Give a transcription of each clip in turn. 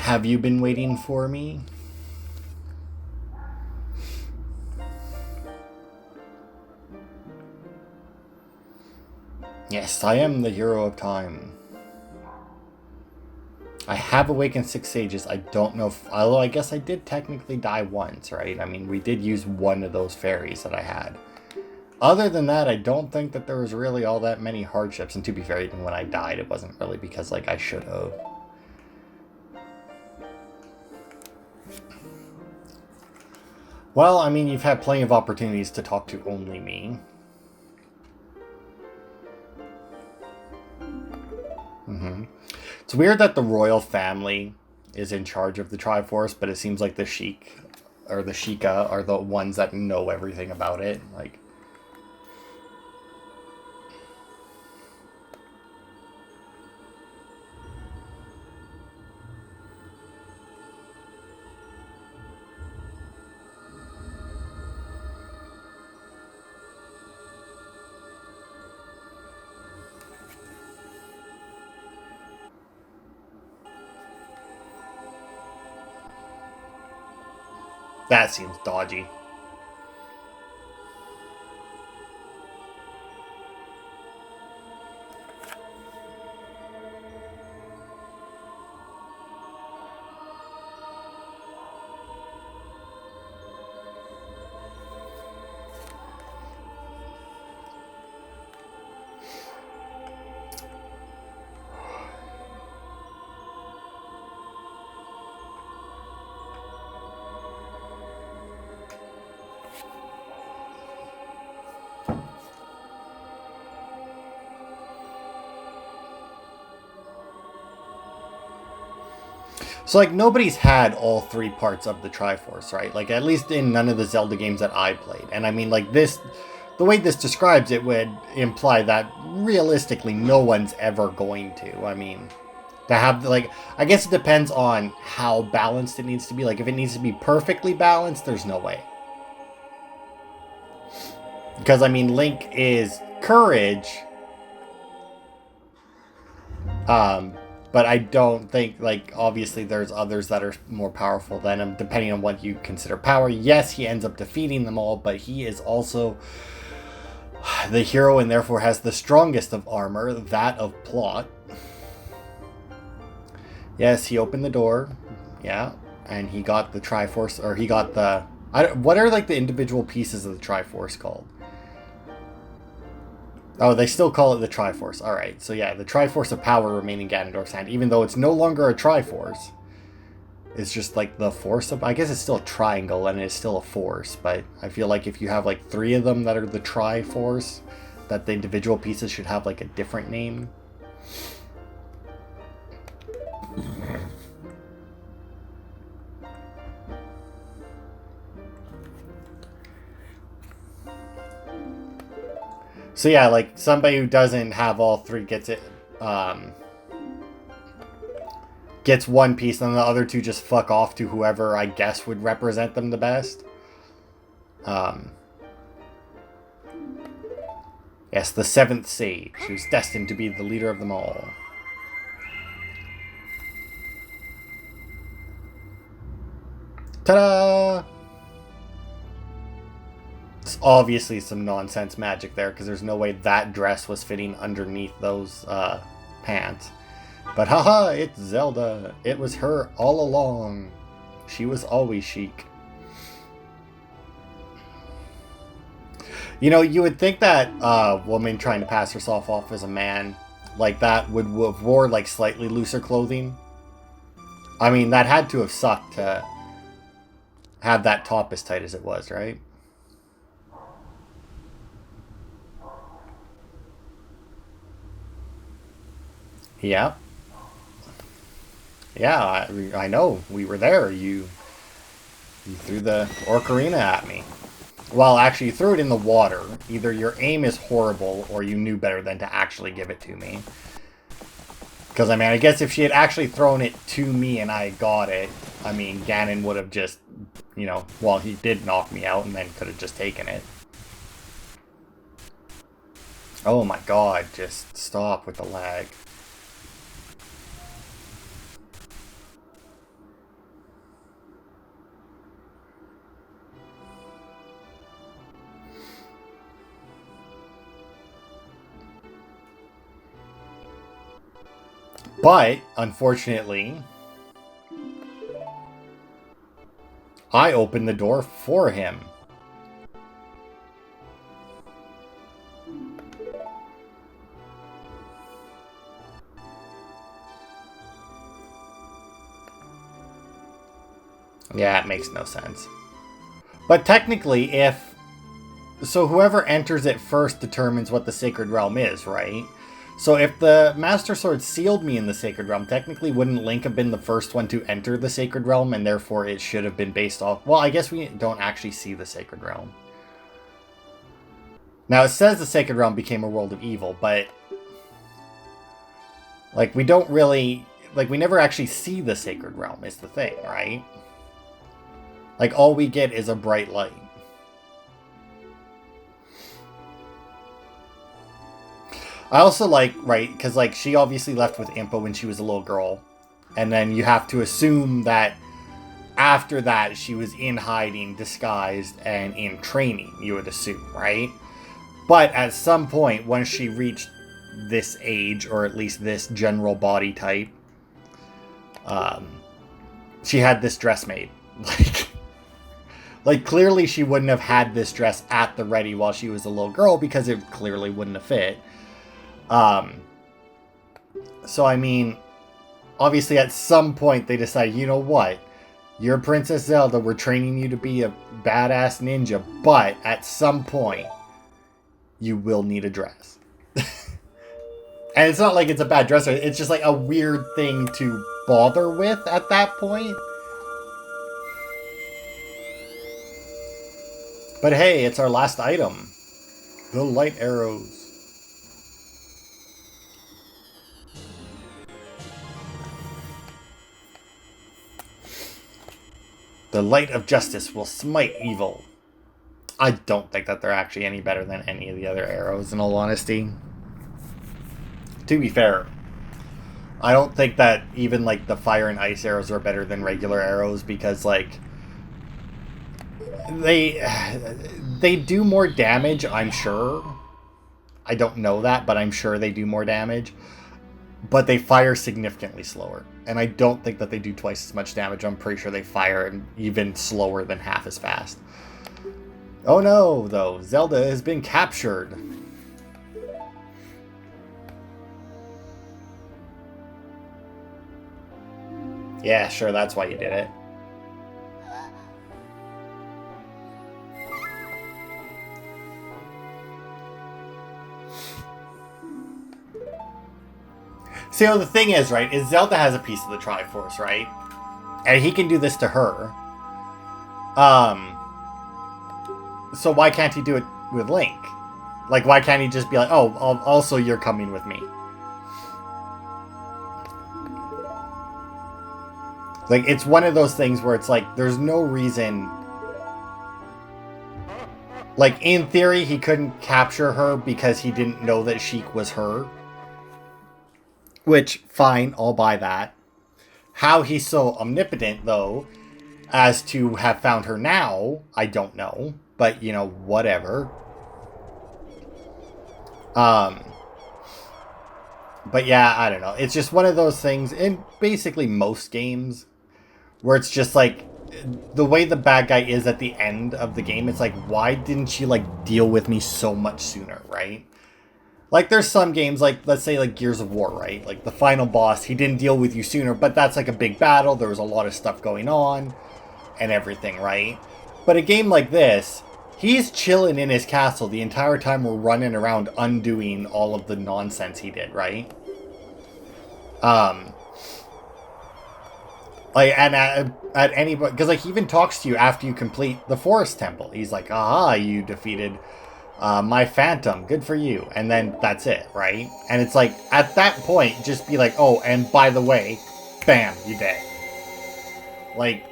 Have you been waiting for me? Yes, I am the hero of time. I have awakened 6 sages. I don't know if... Although I guess I did technically die once, right? I mean, we did use one of those fairies that I had. Other than that, I don't think that there was really all that many hardships. And to be fair, even when I died, it wasn't really because, like, I should have. Well, I mean, you've had plenty of opportunities to talk to only me. It's weird that the royal family is in charge of the Triforce, but it seems like the Sheik or the Sheikah are the ones that know everything about it. Like, that seems dodgy. So, like, nobody's had all three parts of the Triforce, right? Like, at least in none of the Zelda games that I played. And I mean, like, this... The way this describes it would imply that, realistically, no one's ever going to. I mean, to have, like... I guess it depends on how balanced it needs to be. Like, if it needs to be perfectly balanced, there's no way. Because, I mean, Link is courage... But I don't think, like, obviously there's others that are more powerful than him, depending on what you consider power. Yes, he ends up defeating them all, but he is also the hero and therefore has the strongest of armor, that of plot. Yes, he opened the door, yeah, and he got the Triforce, or he got the... what are, like, the individual pieces of the Triforce called? Oh, they still call it the Triforce. Alright, so yeah, the Triforce of Power remain in Ganondorf's hand, even though it's no longer a Triforce. It's just like the Force of... I guess it's still a triangle, and it's still a force, but I feel like if you have like three of them that are the Triforce, that the individual pieces should have like a different name. So yeah, like, somebody who doesn't have all three gets it, gets one piece, and the other two just fuck off to whoever I guess would represent them the best. Yes, the seventh sage, who's destined to be the leader of them all. Ta-da! It's obviously some nonsense magic there, because there's no way that dress was fitting underneath those pants. But haha, it's Zelda. It was her all along. She was always chic. You know, you would think that a woman trying to pass herself off as a man like that would have wore like slightly looser clothing. I mean, that had to have sucked to have that top as tight as it was, right? Yeah. Yeah, I know. We were there. You threw the Ocarina at me. Well, actually, you threw it in the water. Either your aim is horrible, or you knew better than to actually give it to me. Because, I mean, I guess if she had actually thrown it to me and I got it, I mean, Ganon would have just, you know, well, he did knock me out and then could have just taken it. Oh my god, just stop with the lag. But, unfortunately, I opened the door for him. Yeah, it makes no sense. But technically, if... So whoever enters it first determines what the Sacred Realm is, right? So if the Master Sword sealed me in the Sacred Realm, technically wouldn't Link have been the first one to enter the Sacred Realm, and therefore it should have been based off... Well, I guess we don't actually see the Sacred Realm. Now, it says the Sacred Realm became a world of evil, but... Like, we don't really... Like, we never actually see the Sacred Realm, is the thing, right? Like, all we get is a bright light. I also like, right, because, like, she obviously left with Impa when she was a little girl. And then you have to assume that after that, she was in hiding, disguised, and in training, you would assume, right? But at some point, once she reached this age, or at least this general body type, she had this dress made. Like, clearly she wouldn't have had this dress at the ready while she was a little girl, because it clearly wouldn't have fit. So, I mean, obviously at some point they decide, you know what? You're Princess Zelda, we're training you to be a badass ninja, but at some point, you will need a dress. And it's not like it's a bad dress, it's just like a weird thing to bother with at that point. But hey, it's our last item. The light arrows. The light of justice will smite evil. I don't think that they're actually any better than any of the other arrows, in all honesty. To be fair, I don't think that even, like, the fire and ice arrows are better than regular arrows, because, like, they do more damage, I'm sure. I don't know that, but I'm sure they do more damage. But they fire significantly slower. And I don't think that they do twice as much damage. I'm pretty sure they fire even slower than half as fast. Oh no, though. Zelda has been captured. Yeah, sure, that's why you did it. See, the thing is, right, is Zelda has a piece of the Triforce, right? And he can do this to her. So why can't he do it with Link? Like, why can't he just be like, oh, also you're coming with me? Like, it's one of those things where it's like, there's no reason... Like, in theory, he couldn't capture her because he didn't know that Sheik was her. Which, fine, I'll buy that. How he's so omnipotent, though, as to have found her now, I don't know. But, you know, whatever. But yeah, I don't know. It's just one of those things in basically most games where it's just like, the way the bad guy is at the end of the game, it's like, why didn't you, like, deal with me so much sooner, right? Like, there's some games, like, let's say, like, Gears of War, right? Like, the final boss, he didn't deal with you sooner, but that's, like, a big battle. There was a lot of stuff going on and everything, right? But a game like this, he's chilling in his castle the entire time we're running around undoing all of the nonsense he did, right? Like, and at any... Because, like, he even talks to you after you complete the Forest Temple. He's like, aha, you defeated... my Phantom, good for you. And then that's it, right? And it's like, at that point, just be like, oh, and by the way, bam, you're dead. Like,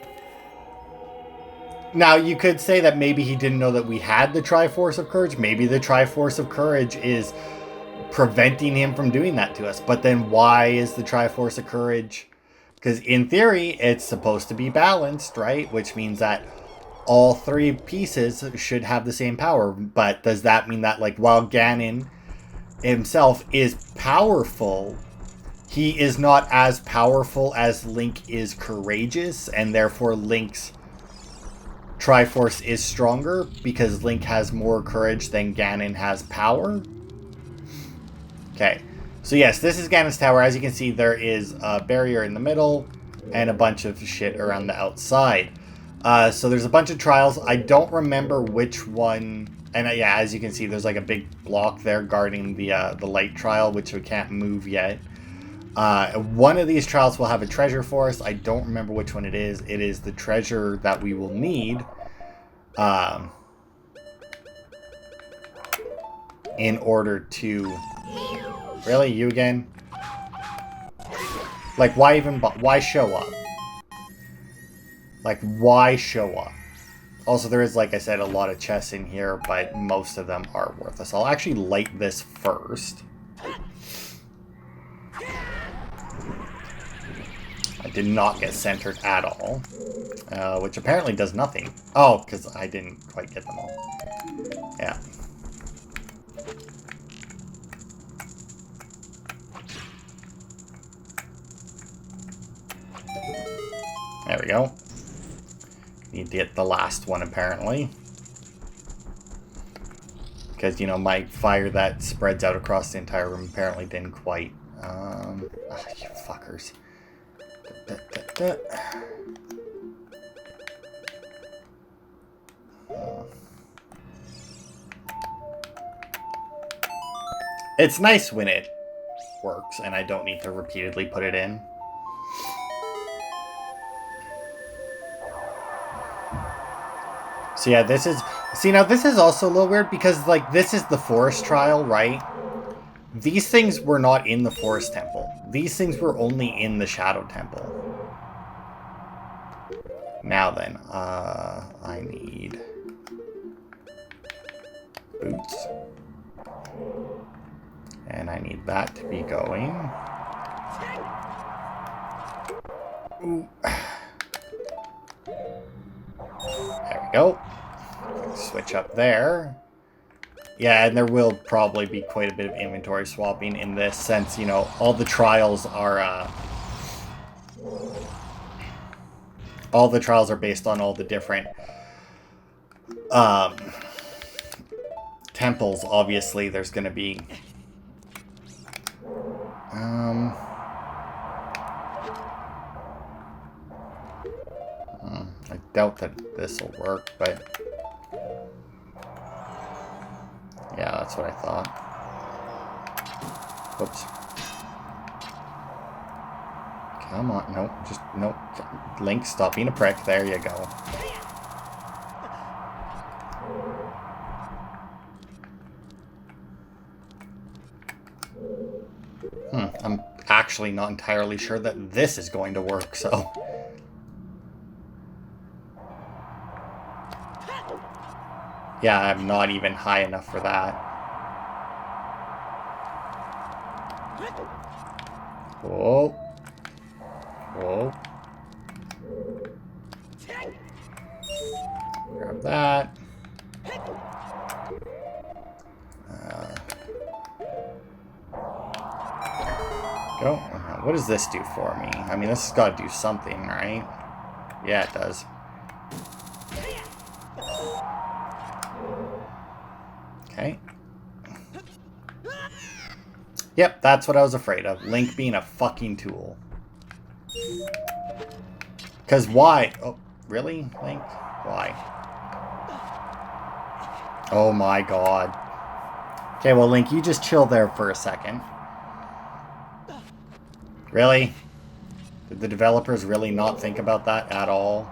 now you could say that maybe he didn't know that we had the Triforce of Courage. Maybe the Triforce of Courage is preventing him from doing that to us. But then why is the Triforce of Courage? Because in theory, it's supposed to be balanced, right? Which means that all three pieces should have the same power. But does that mean that, like, while Ganon himself is powerful, he is not as powerful as Link is courageous, and therefore Link's Triforce is stronger because Link has more courage than Ganon has power. Okay, so yes, this is Ganon's tower. As you can see, there is a barrier in the middle and a bunch of shit around the outside. So there's a bunch of trials. I don't remember which one. And yeah, as you can see, there's like a big block there guarding the light trial, which we can't move yet. One of these trials will have a treasure for us. I don't remember which one it is. It is the treasure that we will need in order to... Really? You again? Like, why show up? Like, why show up? Also, there is, like I said, a lot of chests in here, but most of them are worthless. I'll actually light this first. I did not get centered at all. Which apparently does nothing. Oh, because I didn't quite get them all. Yeah. There we go. Need to get the last one, apparently. Because, you know, my fire that spreads out across the entire room apparently didn't quite... Oh, you fuckers. It's nice when it works, and I don't need to repeatedly put it in. So yeah, this is... See, now this is also a little weird because, like, this is the forest trial, right? These things were not in the forest temple. These things were only in the shadow temple. Now then, I need... boots. And I need that to be going. Ooh. There we go. Switch up there. Yeah, and there will probably be quite a bit of inventory swapping in this since, you know, all the trials are, all the trials are based on all the different, temples. Obviously, there's going to be, I doubt that this will work, but yeah, that's what I thought. Whoops. Come on. Nope. Just, nope. Link, stop being a prick. There you go. I'm actually not entirely sure that this is going to work, so... Yeah, I'm not even high enough for that. Whoa. Whoa. Grab that. Go. What does this do for me? I mean, this has got to do something, right? Yeah, it does. Okay. Yep, that's what I was afraid of. Link being a fucking tool. Because why? Oh, really, Link? Why? Oh my god. Okay, well, Link, you just chill there for a second. Really? Did the developers really not think about that at all?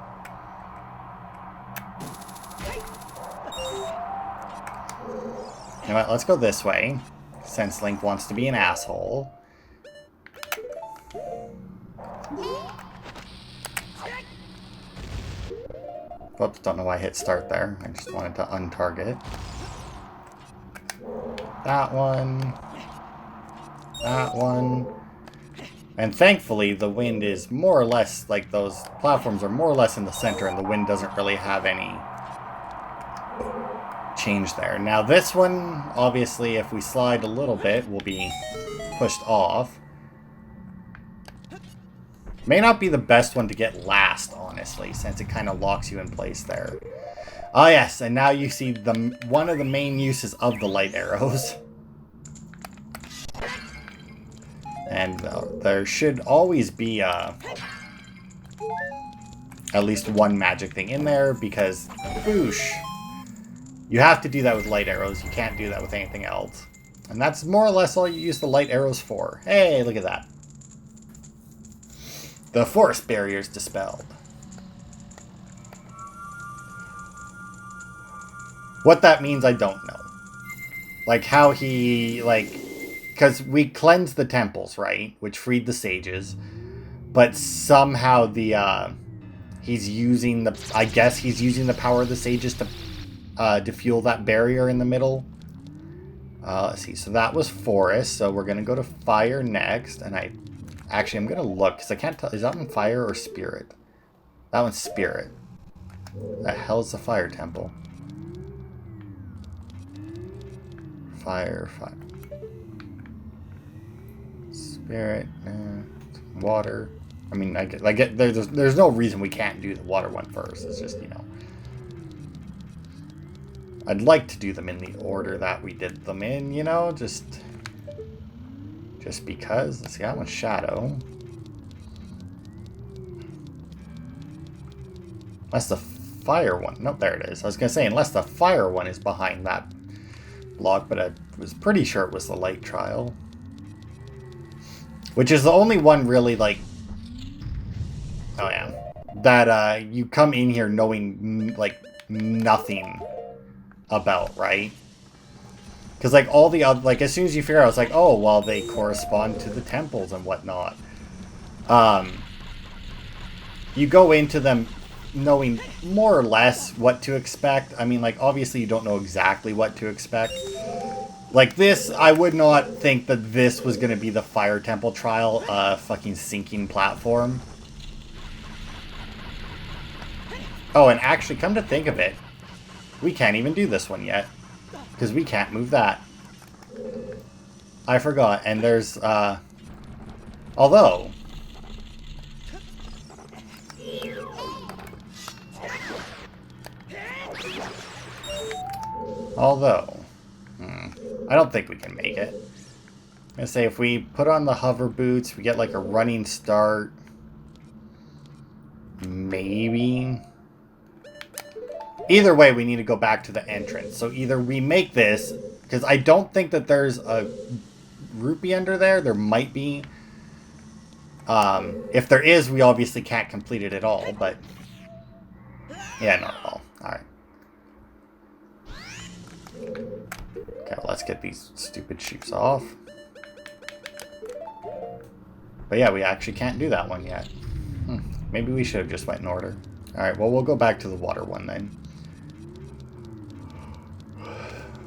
You know what, let's go this way, since Link wants to be an asshole. Whoops, don't know why I hit start there. I just wanted to untarget. That one. That one. And thankfully, the wind is more or less, like, those platforms are more or less in the center, and the wind doesn't really have any change there. Now this one, obviously, if we slide a little bit, will be pushed off. May not be the best one to get last, honestly, since it kind of locks you in place there. Oh yes, and now you see one of the main uses of the light arrows. And there should always be at least one magic thing in there, because boosh, you have to do that with light arrows. You can't do that with anything else. And that's more or less all you use the light arrows for. Hey, look at that. The forest barrier's dispelled. What that means, I don't know. Like how he, because we cleansed the temples, right? Which freed the sages. But somehow he's using I guess he's using the power of the sages to defuel that barrier in the middle. Let's see, so that was forest, so we're going to go to fire next, and I'm going to look, because I can't tell, is that one fire or spirit? That one's spirit. The hell is the fire temple? Fire. Spirit, water. I mean, I get there's no reason we can't do the water one first, it's just, you know. I'd like to do them in the order that we did them in, you know, just because. Let's see, that one's shadow. Unless the fire one, nope, there it is. I was going to say, unless the fire one is behind that block, but I was pretty sure it was the light trial. Which is the only one really, like, oh yeah, that you come in here knowing, like, nothing about, right? Because, like, all the other, like, as soon as you figure out, it's like, oh, well, they correspond to the temples and whatnot. You go into them knowing more or less what to expect. I mean, like, obviously you don't know exactly what to expect. Like this, I would not think that this was going to be the Fire Temple trial, fucking sinking platform. Oh, and actually, come to think of it, we can't even do this one yet, because we can't move that. I forgot, and there's, although... I don't think we can make it. I'm gonna say if we put on the hover boots, we get like a running start. Maybe. Either way, we need to go back to the entrance. So either we make this, because I don't think that there's a rupee under there. There might be. If there is, we obviously can't complete it at all, but... yeah, not at all. Alright. Okay, well, let's get these stupid shoes off. But yeah, we actually can't do that one yet. Maybe we should have just went in order. Alright, well, we'll go back to the water one then.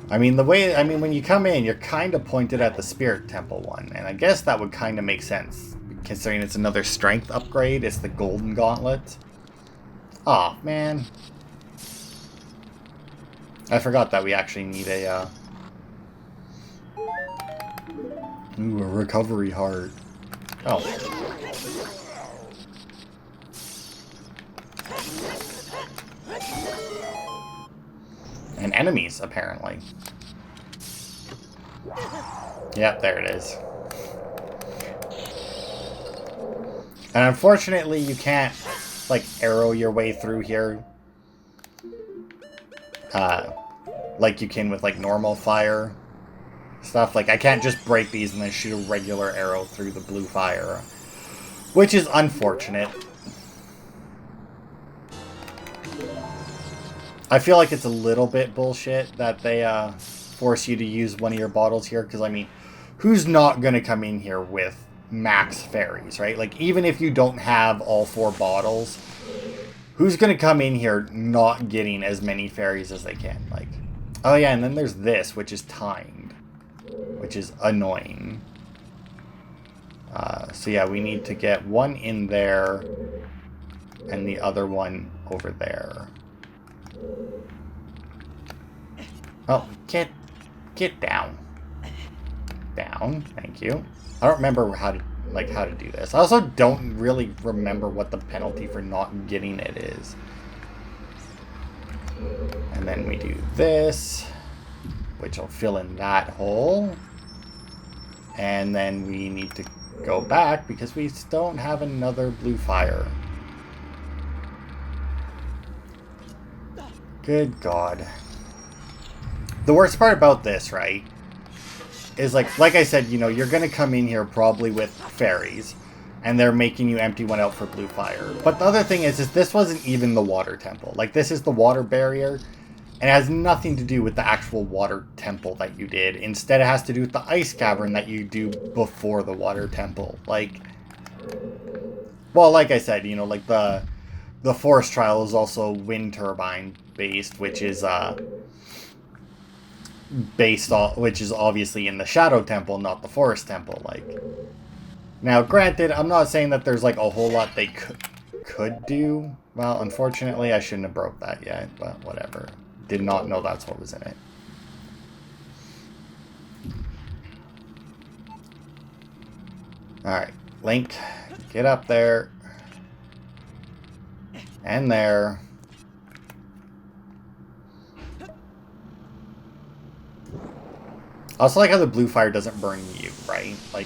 I mean, when you come in, you're kind of pointed at the Spirit Temple one. And I guess that would kind of make sense, considering it's another strength upgrade. It's the Golden Gauntlet. Aw, man. I forgot that we actually need a, ooh, a recovery heart. Oh. And enemies, apparently. Yep, there it is. And unfortunately, you can't, like, arrow your way through here. Like you can with, like, normal fire stuff. Like, I can't just break these and then shoot a regular arrow through the blue fire. Which is unfortunate. I feel like it's a little bit bullshit that they force you to use one of your bottles here. Because, I mean, who's not going to come in here with max fairies, right? Like, even if you don't have all 4 bottles, who's going to come in here not getting as many fairies as they can? Like, oh yeah, and then there's this, which is timed, which is annoying. So yeah, we need to get one in there and the other one over there. Oh, get down. Down, thank you. I don't remember how to... like, how to do this. I also don't really remember what the penalty for not getting it is. And then we do this, which will fill in that hole. And then we need to go back because we don't have another blue fire. Good God. The worst part about this, right, is like I said, you know, you're going to come in here probably with fairies, and they're making you empty one out for blue fire. But the other thing is this wasn't even the water temple. Like, this is the water barrier, and it has nothing to do with the actual water temple that you did. Instead, it has to do with the ice cavern that you do before the water temple. Like, well, like I said, you know, like the forest trial is also wind turbine based, which is which is obviously in the Shadow Temple, not the Forest Temple. Like, now, granted, I'm not saying that there's like a whole lot they could do. Well, unfortunately, I shouldn't have broke that yet, but whatever. Did not know that's what was in it. All right, Link, get up there and there. I also like how the blue fire doesn't burn you, right? Like,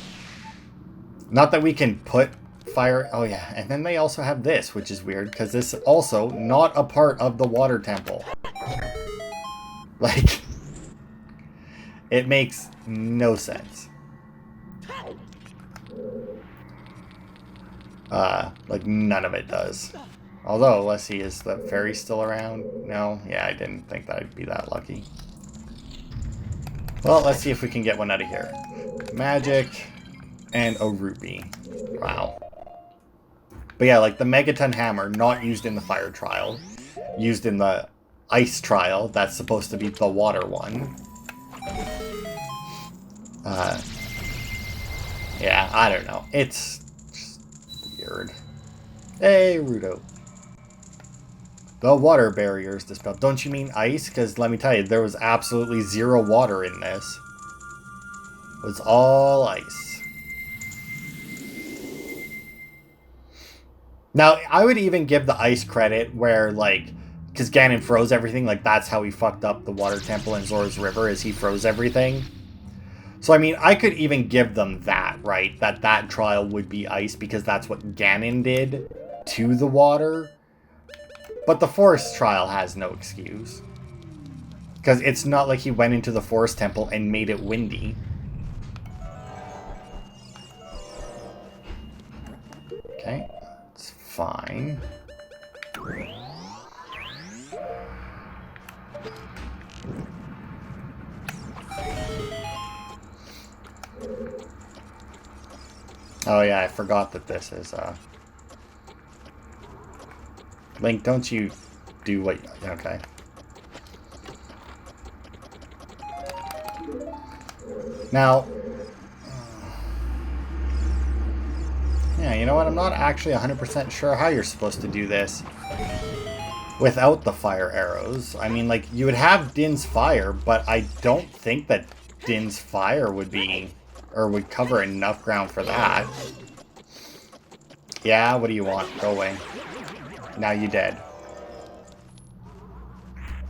not that we can put fire... Oh, yeah. And then they also have this, which is weird, because this is also not a part of the water temple. Like, it makes no sense. Like, none of it does. Although, let's see, is the fairy still around? No? Yeah, I didn't think that I'd be that lucky. Well, let's see if we can get one out of here. Magic and a rupee. Wow. But yeah, like the Megaton Hammer, not used in the fire trial. Used in the ice trial. That's supposed to be the water one. Yeah, I don't know. It's just weird. Hey, Rudo. The water barrier is dispelled. Don't you mean ice? Because let me tell you, there was absolutely zero water in this. It was all ice. Now, I would even give the ice credit where, like, because Ganon froze everything. Like, that's how he fucked up the water temple in Zora's River, is he froze everything. So, I mean, I could even give them that, right? That trial would be ice because that's what Ganon did to the water. But the forest trial has no excuse. Because it's not like he went into the forest temple and made it windy. Okay, it's fine. Oh yeah, I forgot that this is, Link, don't you do what... Okay. Now... Yeah, you know what? I'm not actually 100% sure how you're supposed to do this without the fire arrows. I mean, like, you would have Din's fire, but I don't think that Din's fire would be... or would cover enough ground for that. Yeah, what do you want? Go away. Now you dead.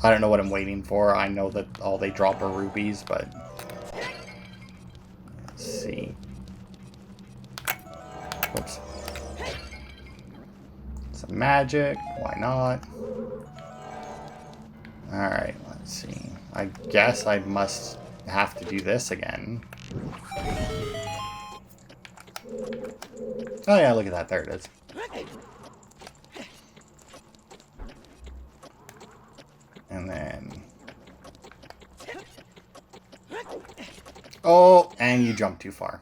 I don't know what I'm waiting for. I know that all they drop are rubies, but... Let's see. Whoops. Some magic. Why not? Alright, let's see. I guess I must have to do this again. Oh yeah, look at that. There it is. And then... Oh, and you jumped too far.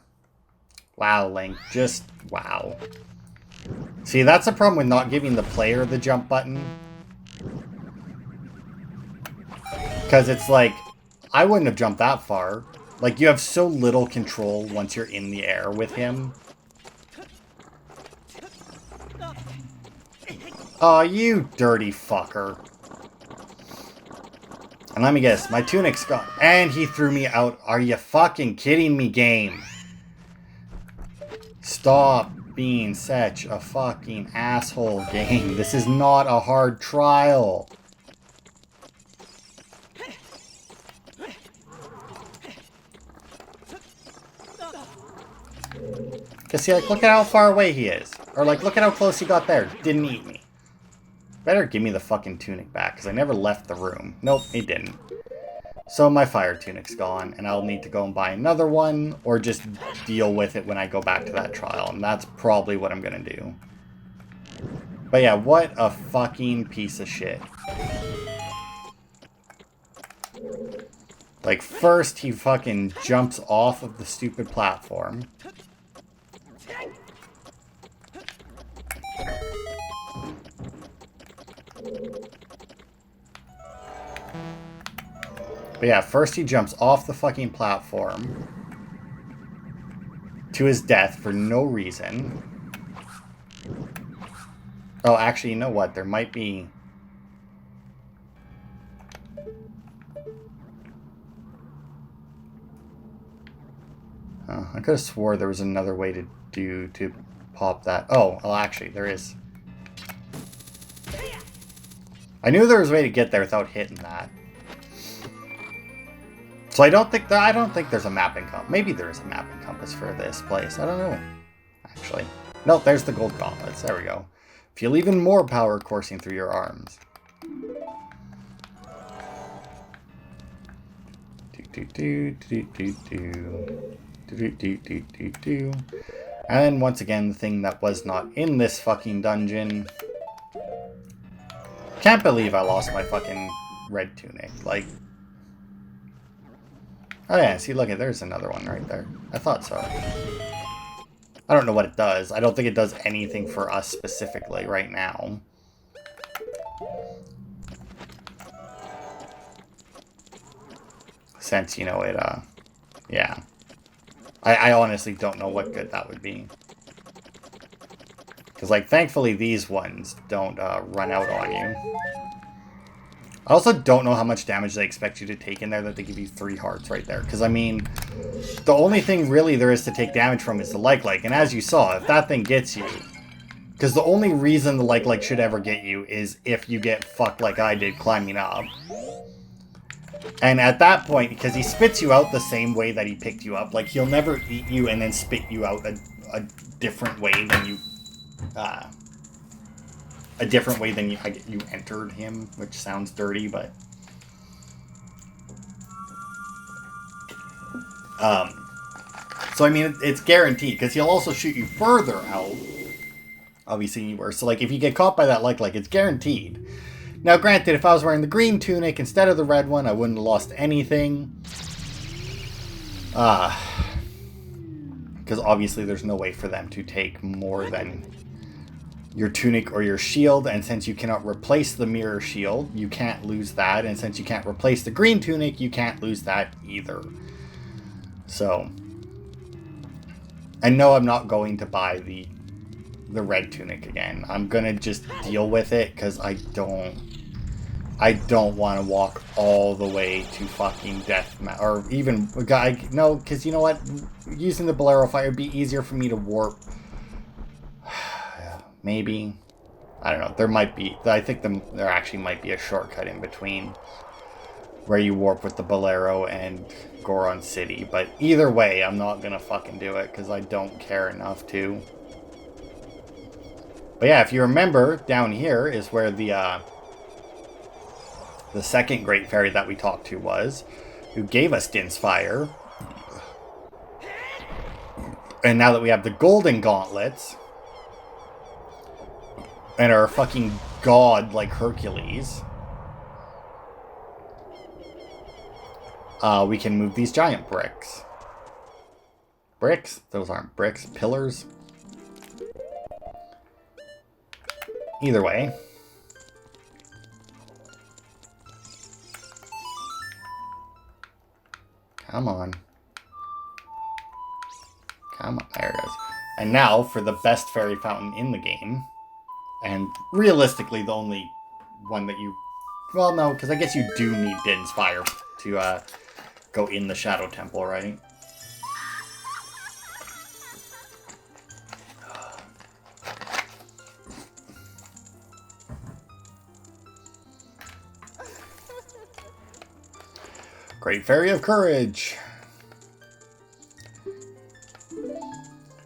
Wow, Link. Just, wow. See, that's the problem with not giving the player the jump button. Because it's like, I wouldn't have jumped that far. Like, you have so little control once you're in the air with him. Oh, you dirty fucker. And let me guess, my tunic's gone. And he threw me out. Are you fucking kidding me, game? Stop being such a fucking asshole, game. This is not a hard trial. Cause see, like, look at how far away he is. Or like, look at how close he got there. Didn't eat me. Better give me the fucking tunic back, because I never left the room. Nope, he didn't. So my fire tunic's gone, and I'll need to go and buy another one, or just deal with it when I go back to that trial, and that's probably what I'm gonna do. But yeah, what a fucking piece of shit. Like, first he fucking jumps off of the stupid platform. But yeah, first he jumps off the fucking platform to his death for no reason. Oh, actually, you know what? There might be... I could have swore there was another way to pop that. Oh, well, actually, there is. I knew there was a way to get there without hitting that. So I don't think there's a mapping compass. Maybe there is a mapping compass for this place. I don't know. Actually, no. There's the gold gauntlets. There we go. Feel even more power coursing through your arms. And then once again, the thing that was not in this fucking dungeon. Can't believe I lost my fucking red tunic. Like, oh yeah, see, look, there's another one right there. I thought so. I don't know what it does. I don't think it does anything for us specifically right now. Since, you know, it, yeah. I honestly don't know what good that would be. Because, like, thankfully these ones don't run out on you. I also don't know how much damage they expect you to take in there that they give you 3 hearts right there. Because, I mean, the only thing really there is to take damage from is the like. And as you saw, if that thing gets you... Because the only reason the like should ever get you is if you get fucked like I did climbing up. And at that point, because he spits you out the same way that he picked you up, like, he'll never eat you and then spit you out a different way than you... a different way than you entered him, which sounds dirty, but... So, I mean, it's guaranteed, because he'll also shoot you further out. Obviously, worse. So, like, if you get caught by that like, it's guaranteed. Now, granted, if I was wearing the green tunic instead of the red one, I wouldn't have lost anything. Because obviously there's no way for them to take more than your tunic or your shield, and since you cannot replace the mirror shield, you can't lose that, and since you can't replace the green tunic, you can't lose that either. So, and no, I'm not going to buy the red tunic again. I'm gonna just deal with it, because I don't want to walk all the way to fucking or even, no, because you know what, using the Bolero fire would be easier for me to warp. Maybe. I don't know. There might be... I think there actually might be a shortcut in between where you warp with the Bolero and Goron City. But either way, I'm not going to fucking do it because I don't care enough to. But yeah, if you remember, down here is where the second Great Fairy that we talked to was, who gave us Din's Fire. And now that we have the Golden Gauntlets... and are a fucking god like Hercules, we can move these giant bricks. Bricks? Those aren't bricks. Pillars? Either way. Come on. Come on. There it goes. And now for the best fairy fountain in the game. And realistically, the only one that you... Well, no, because I guess you do need Din's Fire to go in the Shadow Temple, right? Great Fairy of Courage.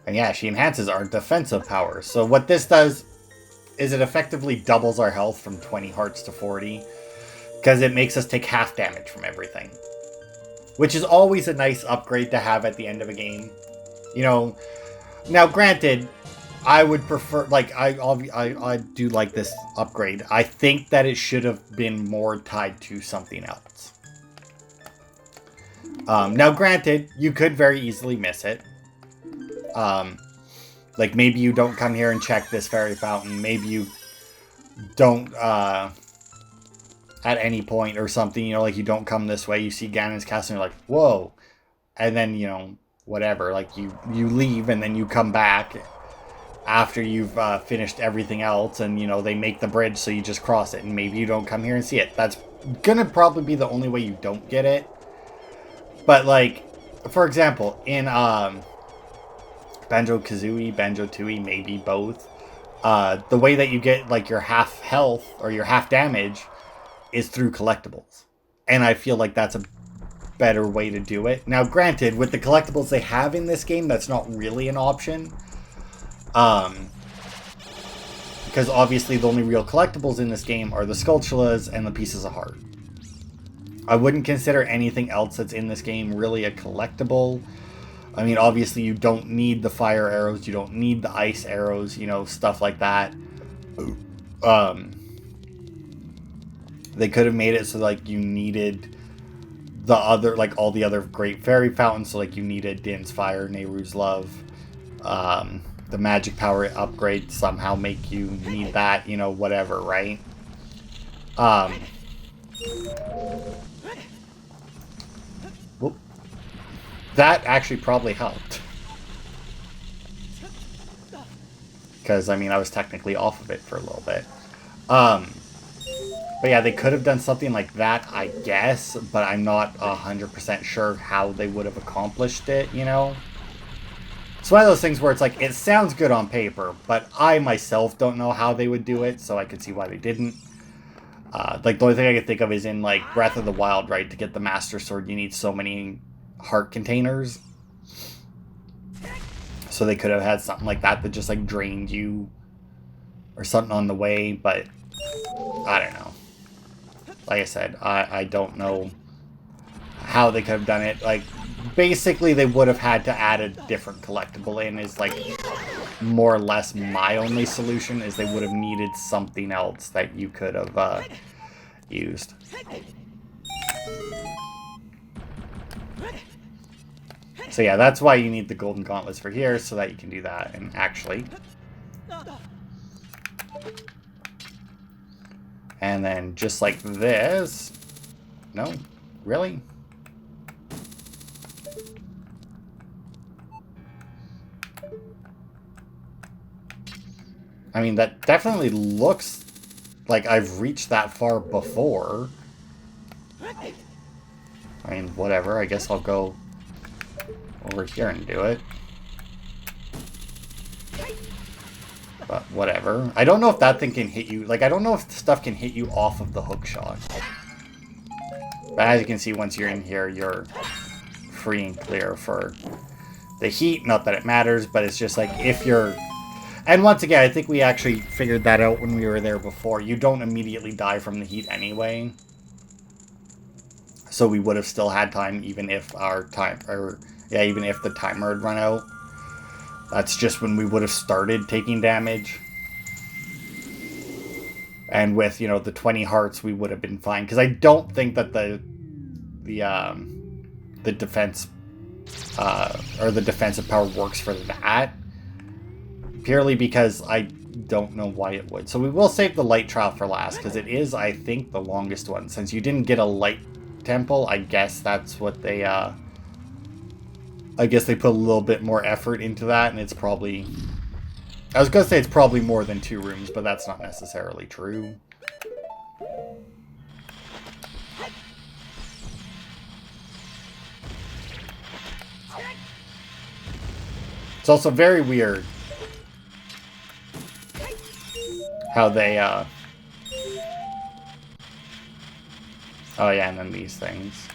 And yeah, she enhances our defensive power. So what this does is it effectively doubles our health from 20 hearts to 40. Because it makes us take half damage from everything. Which is always a nice upgrade to have at the end of a game. You know, now granted, I would prefer, like, I do like this upgrade. I think that it should have been more tied to something else. Now granted, you could very easily miss it. Like, maybe you don't come here and check this fairy fountain. Maybe you don't, at any point or something, you know, like you don't come this way, you see Ganon's castle and you're like, whoa. And then, you know, whatever, like you leave and then you come back after you've finished everything else and, you know, they make the bridge so you just cross it and maybe you don't come here and see it. That's gonna probably be the only way you don't get it. But, like, for example, in Banjo-Kazooie, Banjo-Tooie, maybe both, the way that you get, like, your half health or your half damage is through collectibles. And I feel like that's a better way to do it. Now, granted, with the collectibles they have in this game, that's not really an option. Because obviously the only real collectibles in this game are the Skulltulas and the Pieces of Heart. I wouldn't consider anything else that's in this game really a collectible. I mean, obviously you don't need the fire arrows, you don't need the ice arrows, you know, stuff like that. They could have made it so, like, you needed the other, like, all the other great fairy fountains. So, like, you needed Din's Fire, Nehru's Love. The magic power upgrade somehow make you need that, you know, whatever, right? Whoop. That actually probably helped. Because, I mean, I was technically off of it for a little bit. But yeah, they could have done something like that, I guess, but I'm not 100% sure how they would have accomplished it, you know? It's one of those things where it's like, it sounds good on paper, but I myself don't know how they would do it, so I could see why they didn't. Like, the only thing I can think of is in, like, Breath of the Wild, right? To get the Master Sword, you need so many heart containers. So they could have had something like that that just, like, drained you or something on the way, but I don't know. Like I said, I don't know how they could have done it. Like, basically they would have had to add a different collectible in is, like, more or less my only solution, is they would have needed something else that you could have used. So yeah, that's why you need the golden gauntlets for here, so that you can do that. And actually... And then just like this... No? Really? I mean, that definitely looks like I've reached that far before. I mean, whatever. I guess I'll go over here and do it. But whatever. I don't know if that thing can hit you. Like, I don't know if stuff can hit you off of the hook shot. But as you can see, once you're in here, you're free and clear for the heat. Not that it matters, but it's just like if you're... And once again, I think we actually figured that out when we were there before. You don't immediately die from the heat anyway. So we would have still had time even if our time... Or, yeah, even if the timer had run out. That's just when we would have started taking damage. And with, you know, the 20 hearts, we would have been fine. Because I don't think that the defense, or the defensive power works for that. Purely because I don't know why it would. So we will save the light trial for last. Because it is, I think, the longest one. Since you didn't get a light temple, I guess that's what they, I guess they put a little bit more effort into that, and it's probably... I was going to say it's probably more than 2 rooms, but that's not necessarily true. It's also very weird how they, Oh yeah, and then these things.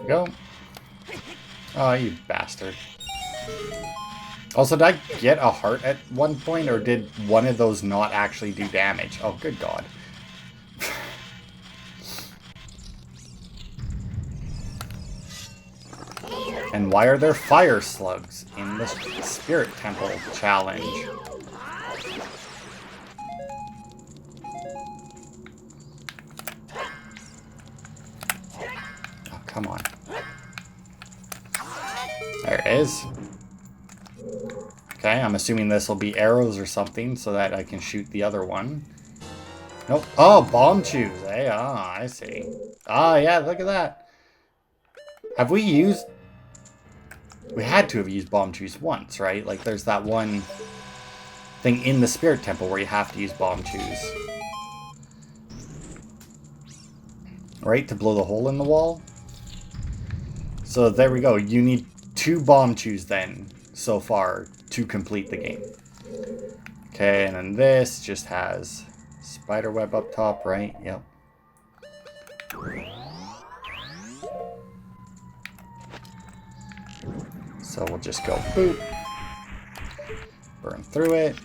Go. Oh, you bastard. Also, did I get a heart at one point, or did one of those not actually do damage? Oh, good God. And why are there fire slugs in the Spirit Temple challenge? Oh, come on. There it is. Okay, I'm assuming this will be arrows or something so that I can shoot the other one. Nope. Oh, bomb chews. Hey, ah, I see. Ah, yeah, look at that. Have we used... We had to have used bomb chews once, right? Like, there's that one thing in the Spirit Temple where you have to use bomb chews. Right? To blow the hole in the wall? So there we go. You need 2 bomb chews then, so far, to complete the game. Okay, and then this just has spider web up top, right? Yep. So we'll just go boop. Burn through it.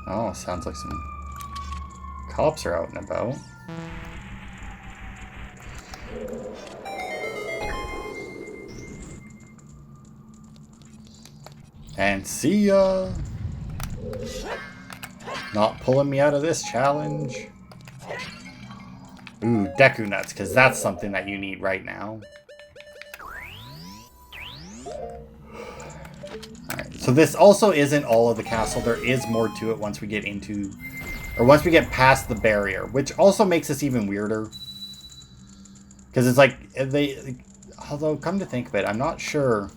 Oh, sounds like some cops are out and about. And see ya! Not pulling me out of this challenge. Ooh, Deku Nuts, because that's something that you need right now. Alright, so this also isn't all of the castle. There is more to it once we get into... Or once we get past the barrier, which also makes this even weirder. Because it's like, they... Although, come to think of it, I'm not sure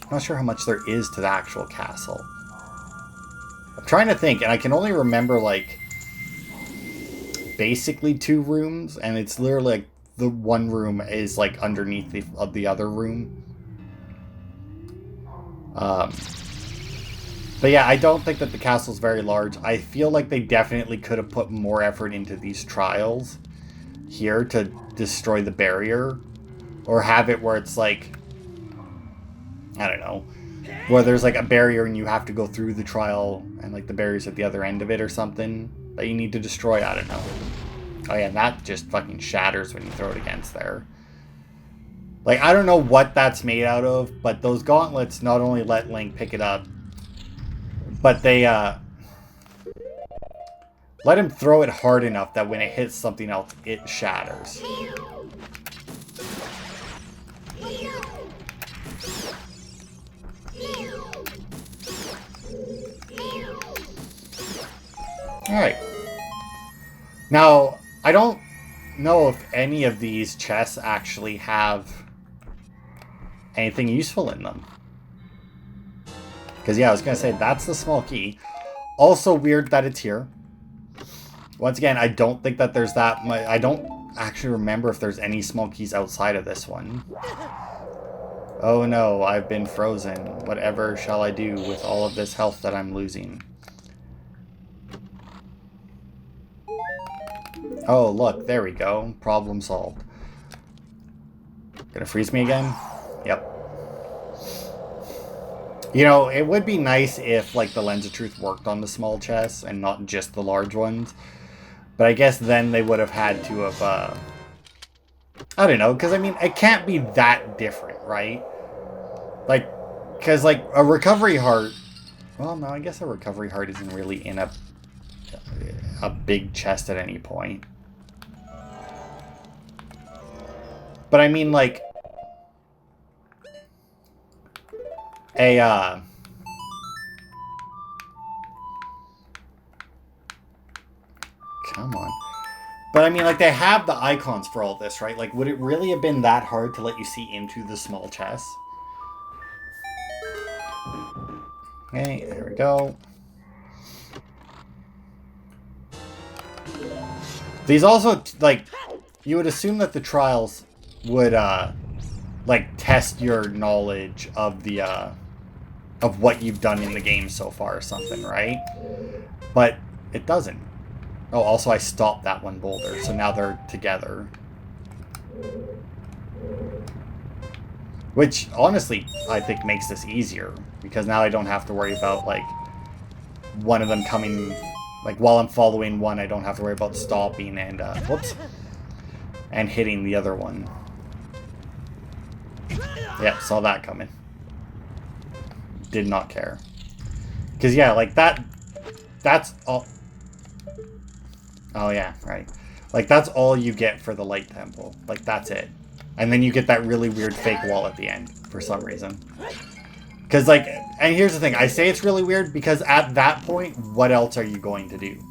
how much there is to the actual castle. I'm trying to think, and I can only remember, like, basically 2 rooms, and it's literally, like, the one room is, like, underneath the other room. But yeah, I don't think that the castle's very large. I feel like they definitely could have put more effort into these trials here to destroy the barrier. Or have it where it's like, I don't know, where there's like a barrier and you have to go through the trial and like the barrier's at the other end of it or something that you need to destroy. I don't know. Oh yeah, and that just fucking shatters when you throw it against there. Like, I don't know what that's made out of, but those gauntlets not only let Link pick it up, but they let him throw it hard enough that when it hits something else, it shatters. Alright. Now, I don't know if any of these chests actually have anything useful in them. Because, yeah, I was going to say, that's the small key. Also weird that it's here. Once again, I don't think that there's that much... I don't actually remember if there's any small keys outside of this one. Oh no, I've been frozen. Whatever shall I do with all of this health that I'm losing? Oh, look, there we go. Problem solved. Gonna freeze me again? Yep. You know, it would be nice if, like, the Lens of Truth worked on the small chests and not just the large ones. But I guess then they would have had to have, I don't know, because, I mean, it can't be that different, right? Like, because, like, a recovery heart... Well, no, I guess a recovery heart isn't really in a big chest at any point. But, I mean, like... Come on. But I mean, like, they have the icons for all this, right? Like, would it really have been that hard to let you see into the small chest? Okay, there we go. These also, like, you would assume that the trials would, like, test your knowledge of the, of what you've done in the game so far or something, right? But it doesn't. Oh, also I stopped that one boulder, so now they're together. Which, honestly, I think makes this easier, because now I don't have to worry about, like, one of them coming, like, while I'm following one, I don't have to worry about stopping and, whoops, and hitting the other one. Yep, saw that coming. Did not care. Because, yeah, like, that's all... Oh, yeah, right. Like, that's all you get for the Light Temple. Like, that's it. And then you get that really weird fake wall at the end, for some reason. Because, like, and here's the thing. I say it's really weird because at that point, what else are you going to do?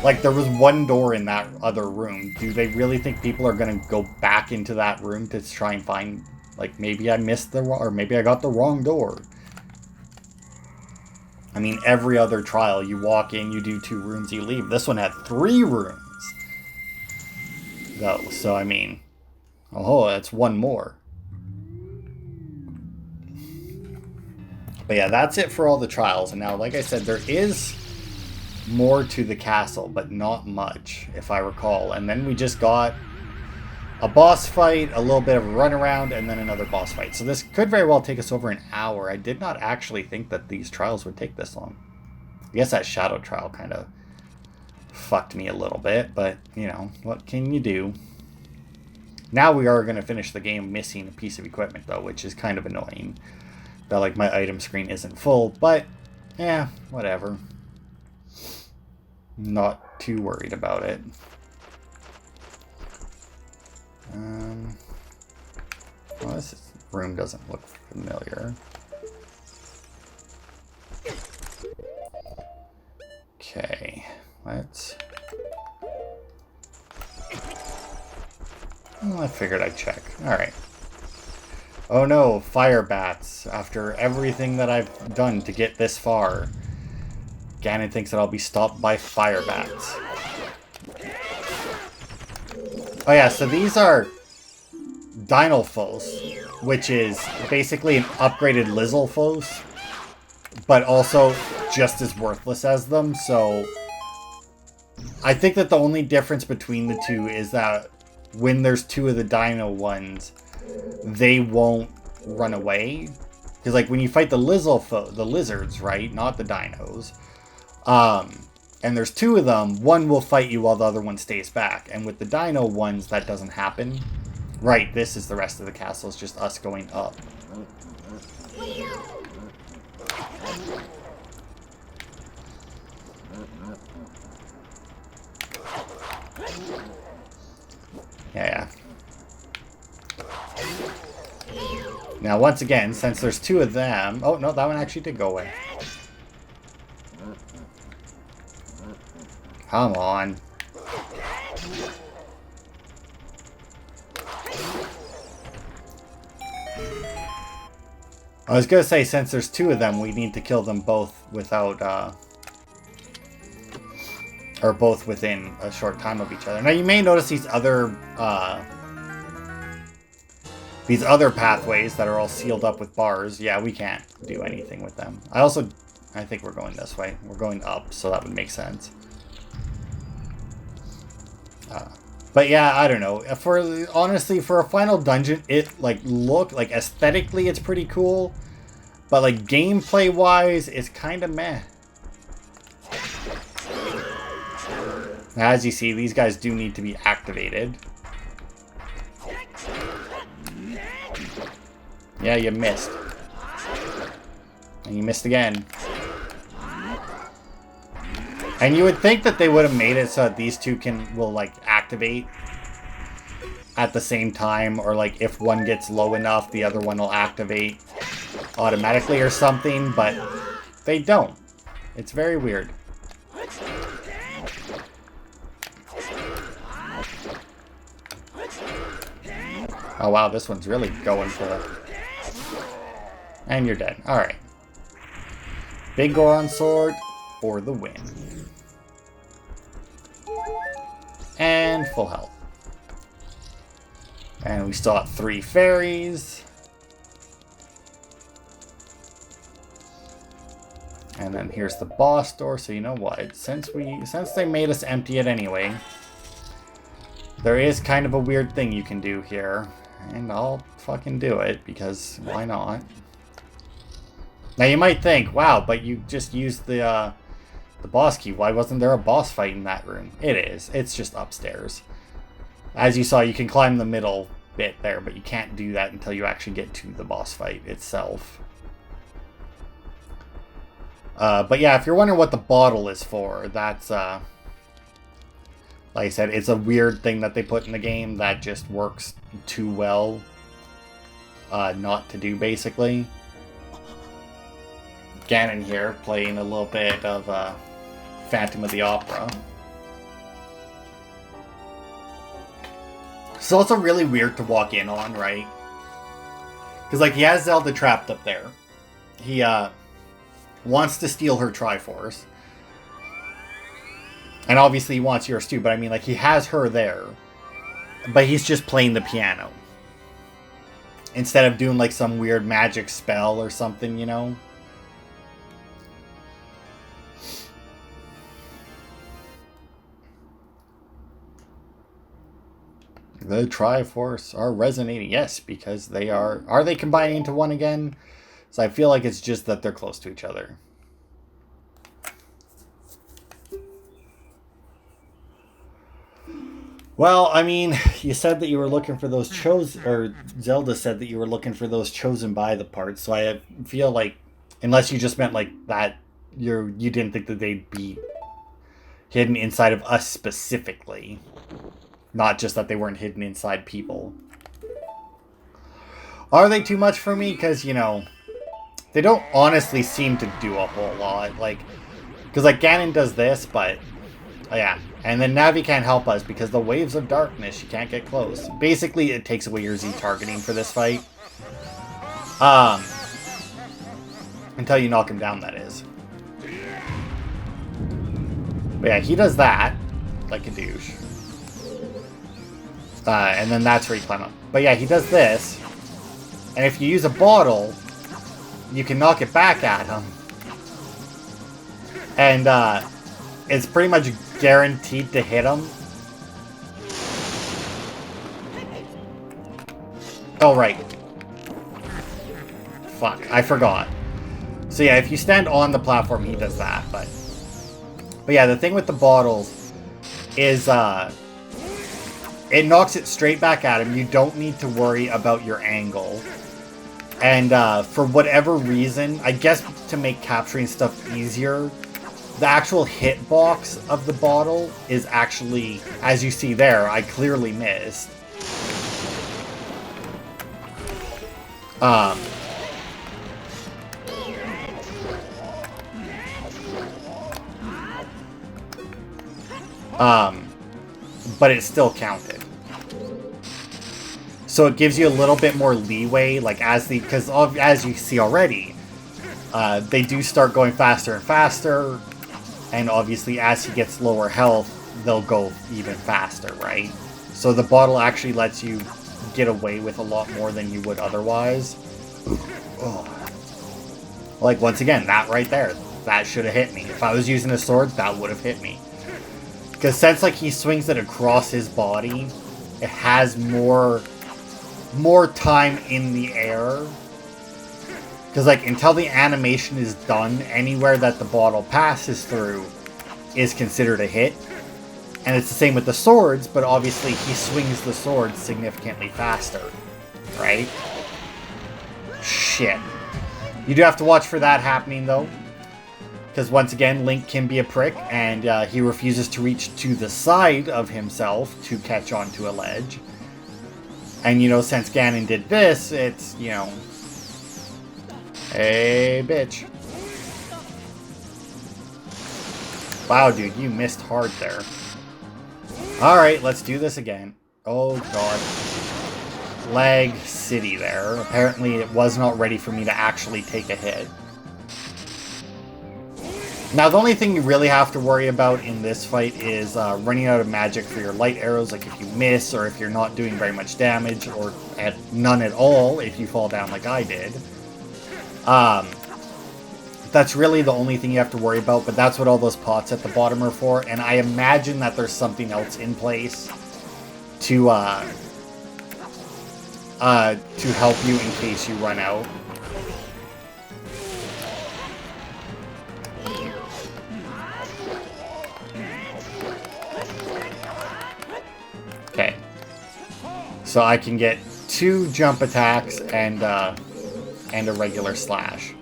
Like, there was one door in that other room. Do they really think people are going to go back into that room to try and find, like, maybe I missed the wrong, or maybe I got the wrong door? I mean, every other trial, you walk in, you do 2 rooms, you leave. This one had 3 rooms. Though, so I mean... Oh, that's one more. But yeah, that's it for all the trials. And now, like I said, there is more to the castle, but not much, if I recall. And then we just got a boss fight, a little bit of a runaround, and then another boss fight. So this could very well take us over an hour. I did not actually think that these trials would take this long. I guess that shadow trial kind of fucked me a little bit, but, you know, what can you do? Now we are going to finish the game missing a piece of equipment, though, which is kind of annoying. That, like, my item screen isn't full, but, yeah, whatever. Not too worried about it. Well, this room doesn't look familiar. Okay, let's... Well, I figured I'd check. Alright. Oh no, fire bats. After everything that I've done to get this far, Ganon thinks that I'll be stopped by fire bats. Oh yeah, so these are Dinolfos, which is basically an upgraded Lizalfos, but also just as worthless as them, so... I think that the only difference between the two is that when there's 2 of the dino ones, they won't run away. Because, like, when you fight the lizards, right? Not the dinos. And there's 2 of them, one will fight you while the other one stays back. And with the dino ones, that doesn't happen. Right, this is the rest of the castle. It's just us going up. Yeah. Now, once again, since there's 2 of them... Oh, no, that one actually did go away. Come on. I was gonna say, since there's 2 of them, we need to kill them both without, or both within a short time of each other. Now, you may notice these other pathways that are all sealed up with bars. Yeah, we can't do anything with them. I think we're going this way. We're going up, so that would make sense. But yeah, I don't know. Honestly, for a final dungeon, it, like, aesthetically, it's pretty cool. But, like, gameplay-wise, it's kind of meh. As you see, these guys do need to be activated. Yeah, you missed. And you missed again. And you would think that they would have made it so that these 2 will like activate at the same time, or like if one gets low enough, the other one will activate automatically or something, but they don't. It's very weird. Oh wow, this one's really going for it. And you're dead. Alright. Big Goron sword or the win. And full health. And we still have 3 fairies. And then here's the boss door, so you know what? Since they made us empty it anyway, there is kind of a weird thing you can do here. And I'll fucking do it, because why not? Now you might think, wow, but you just used the boss key. Why wasn't there a boss fight in that room? It is. It's just upstairs. As you saw, you can climb the middle bit there, but you can't do that until you actually get to the boss fight itself. But yeah, if you're wondering what the bottle is for, that's, like I said, it's a weird thing that they put in the game that just works too well not to do, basically. Ganon here, playing a little bit of Phantom of the Opera. It's also really weird to walk in on, right? Because, like, he has Zelda trapped up there. He, wants to steal her Triforce. And obviously he wants yours too, but I mean, like, he has her there. But he's just playing the piano. Instead of doing, like, some weird magic spell or something, you know? The Triforce are resonating. Yes, because they are... Are they combining into one again? So I feel like it's just that they're close to each other. Well, I mean, you said that you were looking for those chosen... Or Zelda said that you were looking for those chosen by the parts. So I feel like... Unless you just meant like that... You didn't think that they'd be hidden inside of us specifically. Not just that they weren't hidden inside people. Are they too much for me? Because, you know... They don't honestly seem to do a whole lot. Like, because, like, Ganon does this, but... Oh, yeah. And then Navi can't help us because the waves of darkness, you can't get close. Basically, it takes away your Z targeting for this fight. Until you knock him down, that is. But yeah, he does that. Like a douche. And then that's where you climb up. But yeah, he does this. And if you use a bottle... You can knock it back at him. And, it's pretty much guaranteed to hit him. Oh, right. Fuck, I forgot. So yeah, if you stand on the platform, he does that, but yeah, the thing with the bottles is, it knocks it straight back at him. You don't need to worry about your angle. And for whatever reason, I guess to make capturing stuff easier, the actual hitbox of the bottle is actually, as you see there, I clearly missed. But it still counted. So it gives you a little bit more leeway, like because as you see already, they do start going faster and faster, and obviously as he gets lower health, they'll go even faster, right? So the bottle actually lets you get away with a lot more than you would otherwise. Oh. Like, once again, that right there, that should have hit me. If I was using a sword, that would have hit me. Because since, like, he swings it across his body, it has more time in the air. Because, like, until the animation is done, anywhere that the bottle passes through is considered a hit. And it's the same with the swords, but obviously he swings the sword significantly faster. Right? Shit. You do have to watch for that happening, though. Because, once again, Link can be a prick, and he refuses to reach to the side of himself to catch onto a ledge. And, you know, since Ganon did this, it's, you know... Hey, bitch. Wow, dude, you missed hard there. Alright, let's do this again. Oh, God. Lag City there. Apparently, it was not ready for me to actually take a hit. Now, the only thing you really have to worry about in this fight is running out of magic for your light arrows, like if you miss, or if you're not doing very much damage, or none at all if you fall down like I did. That's really the only thing you have to worry about, but that's what all those pots at the bottom are for, and I imagine that there's something else in place to help you in case you run out. Okay. So I can get 2 jump attacks and a regular slash.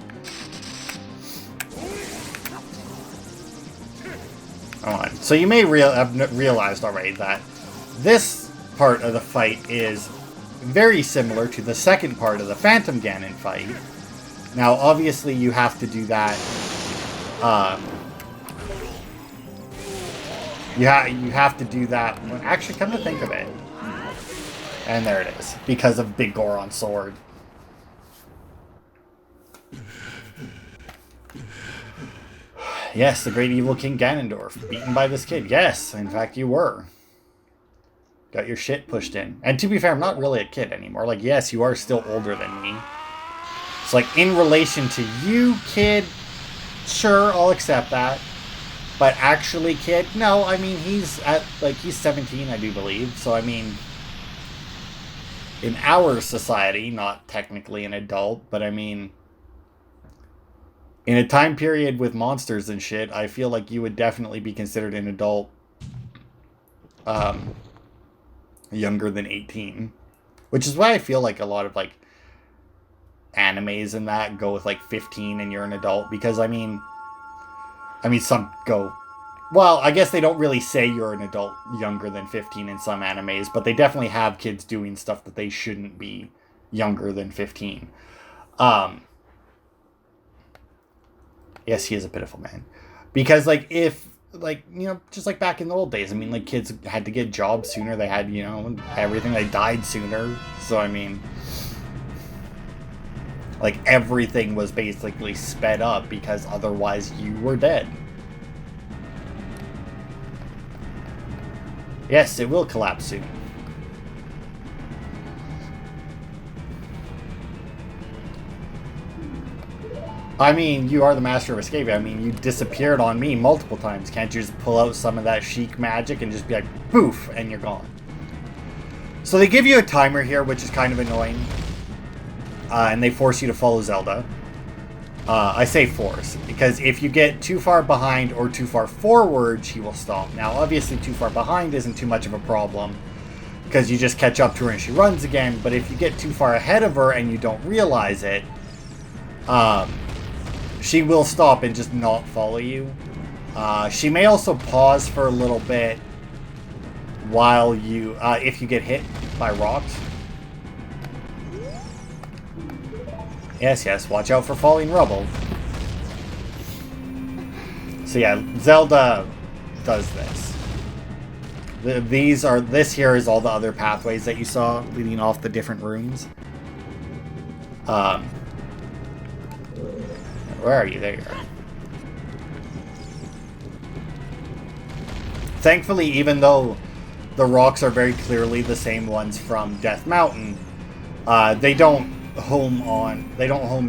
On. So you may have realized already that this part of the fight is very similar to the second part of the Phantom Ganon fight. Now, obviously, you have to do that. You have to do that. Actually, come to think of it, and there it is, because of Big Goron's sword. Yes, the great Evil King Ganondorf, beaten by this kid. Yes, in fact, you were. Got your shit pushed in. And to be fair, I'm not really a kid anymore. Like, yes, you are still older than me. It's like, in relation to you, kid, sure, I'll accept that. But actually, kid, no, I mean, he's 17, I do believe. So, I mean, in our society, not technically an adult, but I mean, in a time period with monsters and shit, I feel like you would definitely be considered an adult younger than 18. Which is why I feel like a lot of, like, animes and that go with, like, 15 and you're an adult. Because, I mean, some go... Well, I guess they don't really say you're an adult younger than 15 in some animes, but they definitely have kids doing stuff that they shouldn't be younger than 15. Yes, he is a pitiful man. Because, like, if, like, you know, just like back in the old days, I mean, like, kids had to get jobs sooner. They had, you know, everything. They died sooner. So, I mean, like, everything was basically sped up because otherwise you were dead. Yes, it will collapse soon. I mean, you are the master of escape. I mean, you disappeared on me multiple times. Can't you just pull out some of that chic magic and just be like, poof, and you're gone? So they give you a timer here, which is kind of annoying. And they force you to follow Zelda. I say force, because if you get too far behind or too far forward, she will stop. Now, obviously, too far behind isn't too much of a problem, because you just catch up to her and she runs again. But if you get too far ahead of her and you don't realize it, she will stop and just not follow you. She may also pause for a little bit while you, if you get hit by rocks. Yes, yes, watch out for falling rubble. So yeah, Zelda does this. This here is all the other pathways that you saw leading off the different rooms. Where are you? There you are. Thankfully, even though the rocks are very clearly the same ones from Death Mountain, they don't home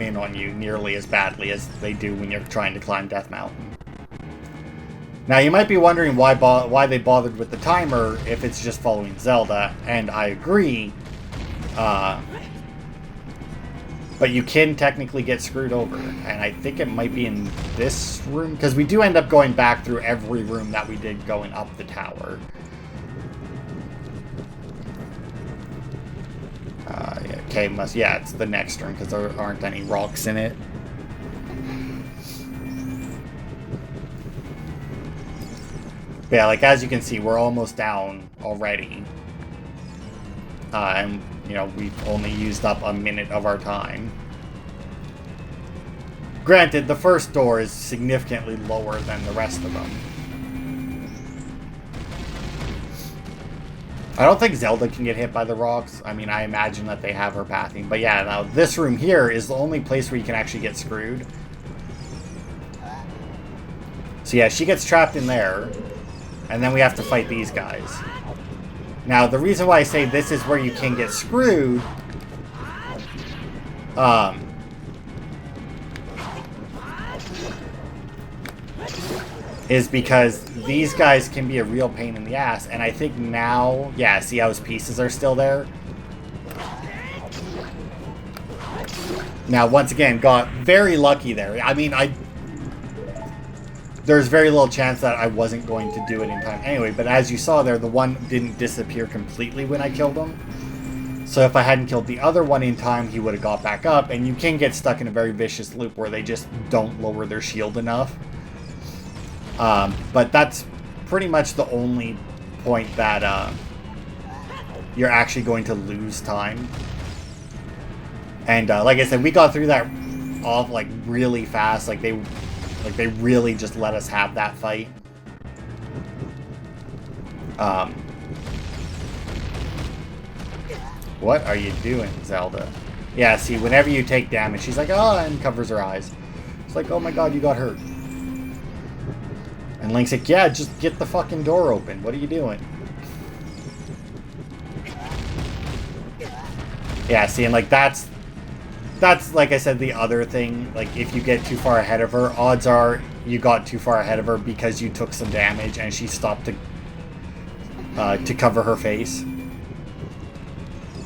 in on you nearly as badly as they do when you're trying to climb Death Mountain. Now, you might be wondering why they bothered with the timer if it's just following Zelda, and I agree. But you can technically get screwed over, and I think it might be in this room, because we do end up going back through every room that we did going up the tower. Okay, yeah, it's the next room, because there aren't any rocks in it. But yeah, like, as you can see, we're almost down already. And, you know, we've only used up a minute of our time. Granted, the first door is significantly lower than the rest of them. I don't think Zelda can get hit by the rocks. I mean, I imagine that they have her pathing. But yeah, now this room here is the only place where you can actually get screwed. So yeah, she gets trapped in there, and then we have to fight these guys. Now, the reason why I say this is where you can get screwed, is because these guys can be a real pain in the ass, and I think now, yeah, see how his pieces are still there? Now, once again, got very lucky there. I mean, there's very little chance that I wasn't going to do it in time anyway, but as you saw there, the one didn't disappear completely when I killed him. So if I hadn't killed the other one in time, he would have got back up, and you can get stuck in a very vicious loop where they just don't lower their shield enough. But that's pretty much the only point that you're actually going to lose time. And like I said, we got through that off like really fast. Like they really just let us have that fight. What are you doing, Zelda? Yeah, see, whenever you take damage, she's like, oh, and covers her eyes. It's like, oh my god, you got hurt. And Link's like, yeah, just get the fucking door open. What are you doing? Yeah, see, and like that's like I said, the other thing. Like, if you get too far ahead of her, odds are you got too far ahead of her because you took some damage and she stopped to cover her face.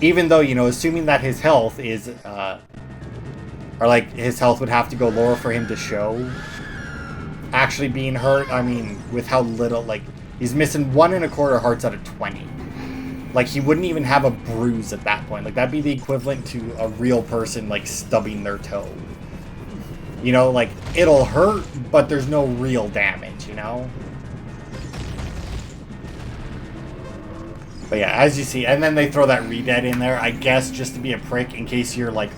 Even though, you know, assuming that his health is, or like his health would have to go lower for him to show actually being hurt. I mean, with how little, like, he's missing 1 1/4 hearts out of 20. Like, he wouldn't even have a bruise at that point. Like, that'd be the equivalent to a real person, like, stubbing their toe. You know, like, it'll hurt, but there's no real damage, you know? But yeah, as you see, and then they throw that re-dead in there, I guess, just to be a prick in case you're, like,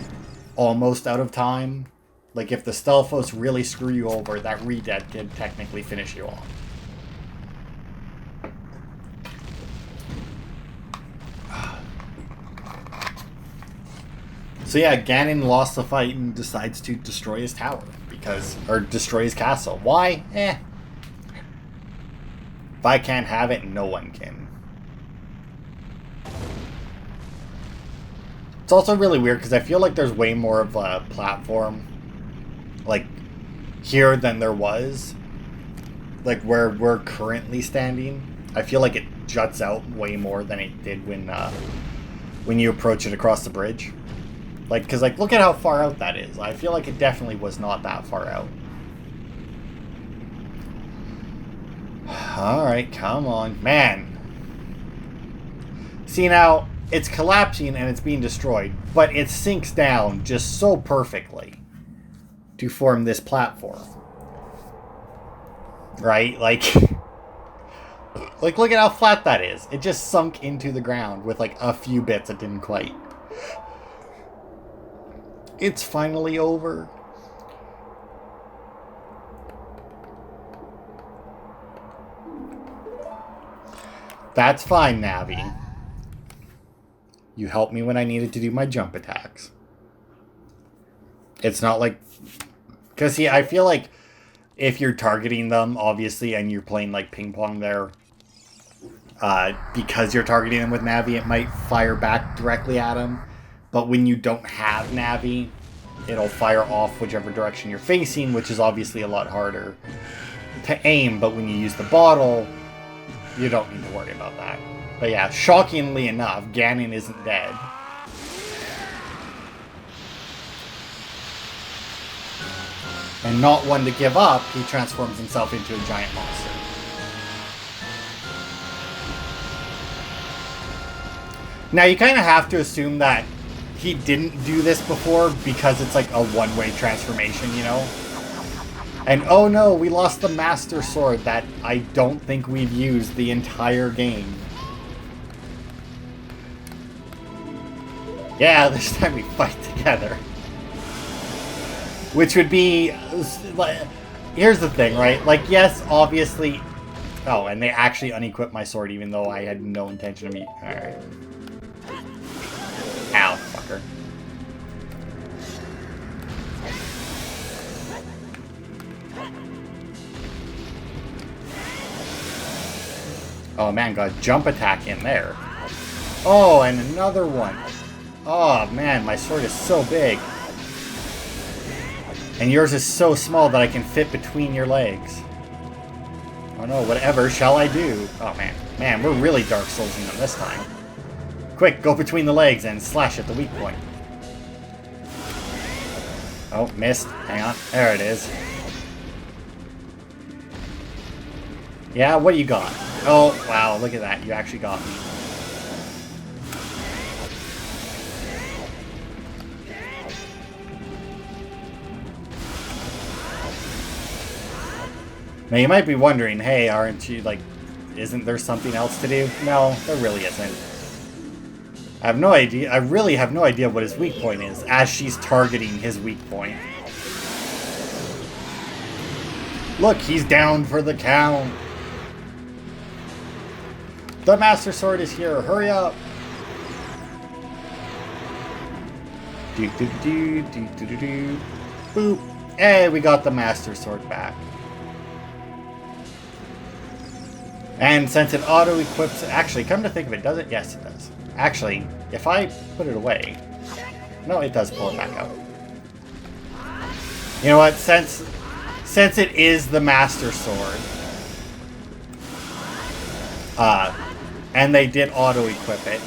almost out of time. Like, if the Stelphos really screw you over, that re-dead can technically finish you off. So yeah, Ganon lost the fight and decides to destroy his tower. Or destroy his castle. Why? If I can't have it, no one can. It's also really weird because I feel like there's way more of a platform, like, here than there was. Like, where we're currently standing. I feel like it juts out way more than it did when you approach it across the bridge. Like, because, like, look at how far out that is. I feel like it definitely was not that far out. Alright, come on. Man. See, now, it's collapsing and it's being destroyed, but it sinks down just so perfectly to form this platform. Right? Like, look at how flat that is. It just sunk into the ground with, like, a few bits that didn't quite. It's finally over. That's fine, Navi. You helped me when I needed to do my jump attacks. It's not like... Because, see, I feel like if you're targeting them, obviously, and you're playing, like, ping pong there, because you're targeting them with Navi, it might fire back directly at them. But when you don't have Navi, it'll fire off whichever direction you're facing, which is obviously a lot harder to aim. But when you use the bottle, you don't need to worry about that. But yeah, shockingly enough, Ganon isn't dead. And not one to give up, he transforms himself into a giant monster. Now, you kind of have to assume that he didn't do this before because it's like a one-way transformation, you know? And oh no, we lost the Master Sword that I don't think we've used the entire game. Yeah, this time we fight together. Which would be... Here's the thing, right? Like, yes, obviously... Oh, and they actually unequipped my sword even though I had no intention of me... Alright. Ow, fucker. Oh man, got a jump attack in there. Oh, and another one. Oh man, my sword is so big. And yours is so small that I can fit between your legs. Oh no, whatever shall I do? Oh man. Man, we're really Dark Soulsing them this time. Quick, go between the legs and slash at the weak point. Oh, missed. Hang on. There it is. Yeah, what do you got? Oh, wow, look at that. You actually got me. Now, you might be wondering, hey, aren't you, like, isn't there something else to do? No, there really isn't. I have no idea. I really have no idea what his weak point is, as she's targeting his weak point. Look, he's down for the count. The Master Sword is here. Hurry up. Boop. Hey, we got the Master Sword back. And since it auto-equips... Actually, come to think of it, does it? Yes, it does. Actually, if I put it away... No, it does pull it back out. You know what? Since it is the Master Sword... and they did auto-equip it...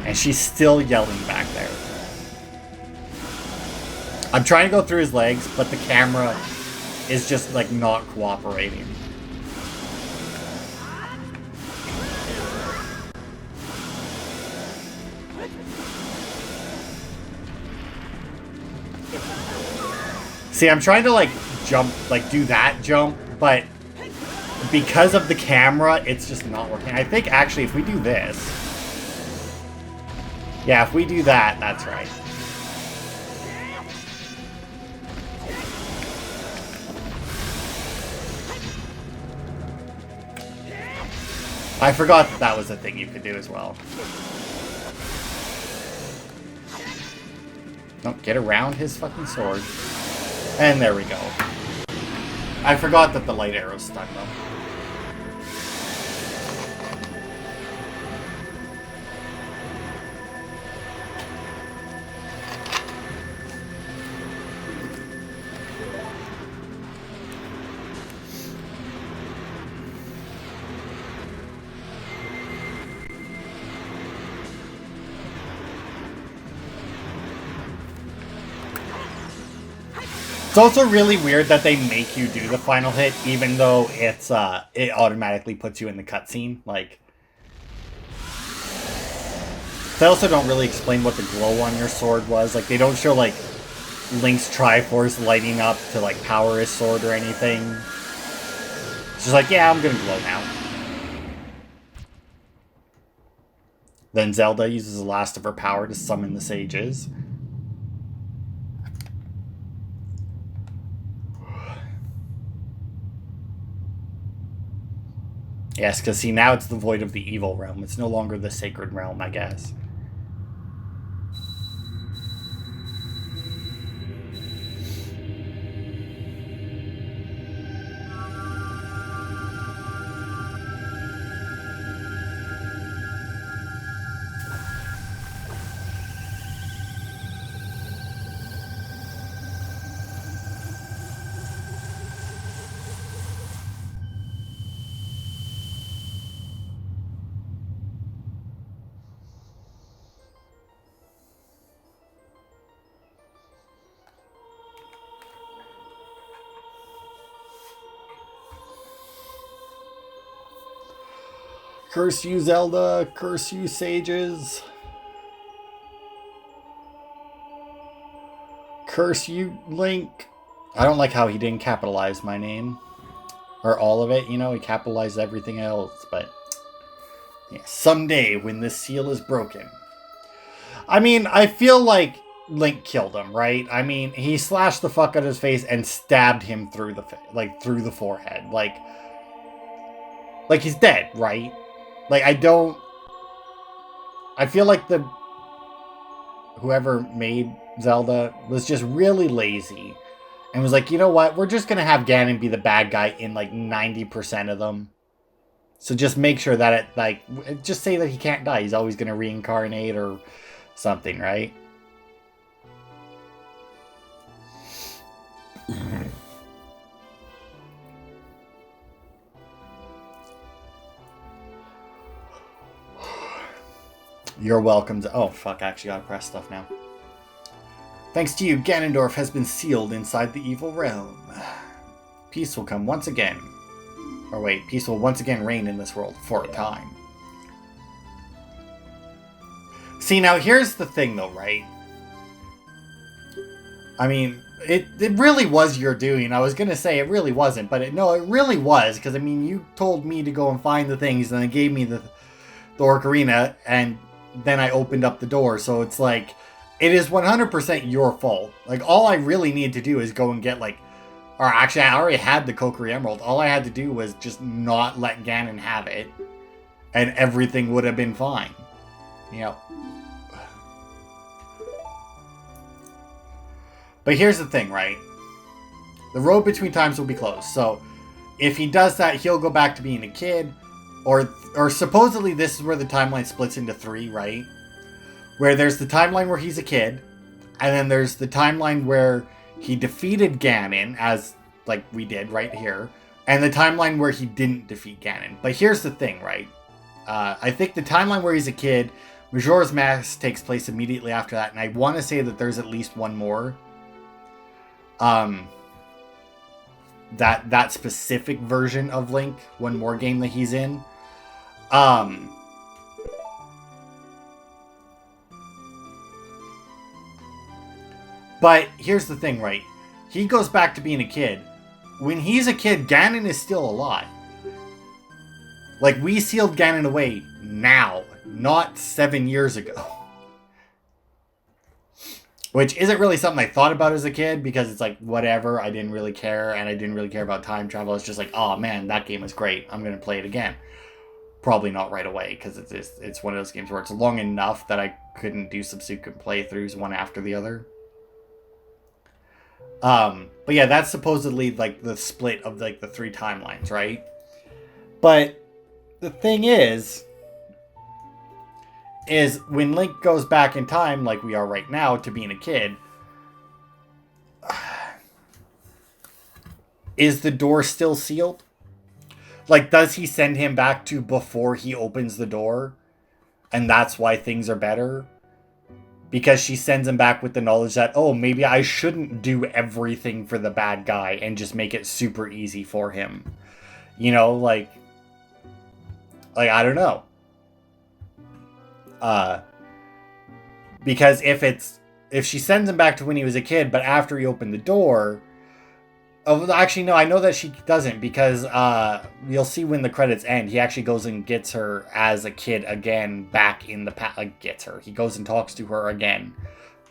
And she's still yelling back there. I'm trying to go through his legs, but the camera... is just, like, not cooperating. See, I'm trying to, like, jump, like, do that jump, but because of the camera, it's just not working. I think, actually, if we do this... Yeah, if we do that, that's right. I forgot that that was a thing you could do as well. Don't get around his fucking sword. And there we go. I forgot that the light arrows stuck them. It's also really weird that they make you do the final hit, even though it's it automatically puts you in the cutscene. Like, they also don't really explain what the glow on your sword was. Like, they don't show like Link's Triforce lighting up to like power his sword or anything. It's just like, yeah, I'm gonna glow now. Then Zelda uses the last of her power to summon the sages. Yes, because see, now it's the Void of the Evil Realm. It's no longer the Sacred Realm, I guess. Curse you, Zelda. Curse you, sages. Curse you, Link. I don't like how he didn't capitalize my name. Or all of it, you know, he capitalized everything else, but... Yeah, someday, when this seal is broken. I mean, I feel like Link killed him, right? I mean, he slashed the fuck out of his face and stabbed him through the through the forehead. Like he's dead, right? Like, I feel like whoever made Zelda was just really lazy and was like, you know what? We're just going to have Ganon be the bad guy in like 90% of them. So just make sure that it, like, just say that he can't die. He's always going to reincarnate or something, right? You're welcome to... Oh, fuck, I actually gotta press stuff now. Thanks to you, Ganondorf has been sealed inside the evil realm. Peace will come once again. Or wait, peace will once again reign in this world for a time. See, now here's the thing though, right? I mean, it really was your doing. I was gonna say it really wasn't, but it really was, because I mean, you told me to go and find the things, and then gave me the Ocarina, and then I opened up the door. So it's like, it is 100% your fault. Like, all I really need to do is go and get, like, or actually, I already had the Kokiri Emerald. All I had to do was just not let Ganon have it, and everything would have been fine. You know. But here's the thing, right? The road between times will be closed. So, if he does that, he'll go back to being a kid. Or supposedly this is where the timeline splits into 3, right? Where there's the timeline where he's a kid, and then there's the timeline where he defeated Ganon, as like we did right here, and the timeline where he didn't defeat Ganon. But here's the thing, right? I think the timeline where he's a kid, Majora's Mask takes place immediately after that, and I want to say that there's at least one more. That specific version of Link, one more game that he's in. But here's the thing, right? He goes back to being a kid. When he's a kid, Ganon is still alive. Like, we sealed Ganon away now, not 7 years ago. Which isn't really something I thought about as a kid, because it's like, whatever, I didn't really care, and I didn't really care about time travel. It's just like, oh man, that game was great, I'm going to play it again. Probably not right away, because it's one of those games where it's long enough that I couldn't do subsequent playthroughs one after the other. But yeah, that's supposedly like the split of like the 3 timelines, right? But the thing is when Link goes back in time, like we are right now, to being a kid, is the door still sealed? Like, does he send him back to before he opens the door? And that's why things are better? Because she sends him back with the knowledge that, oh, maybe I shouldn't do everything for the bad guy and just make it super easy for him. You know, like I don't know. Because if she sends him back to when he was a kid, but after he opened the door... Oh, actually, no, I know that she doesn't, because you'll see when the credits end, he actually goes and gets her as a kid again back in the past. Like, gets her. He goes and talks to her again.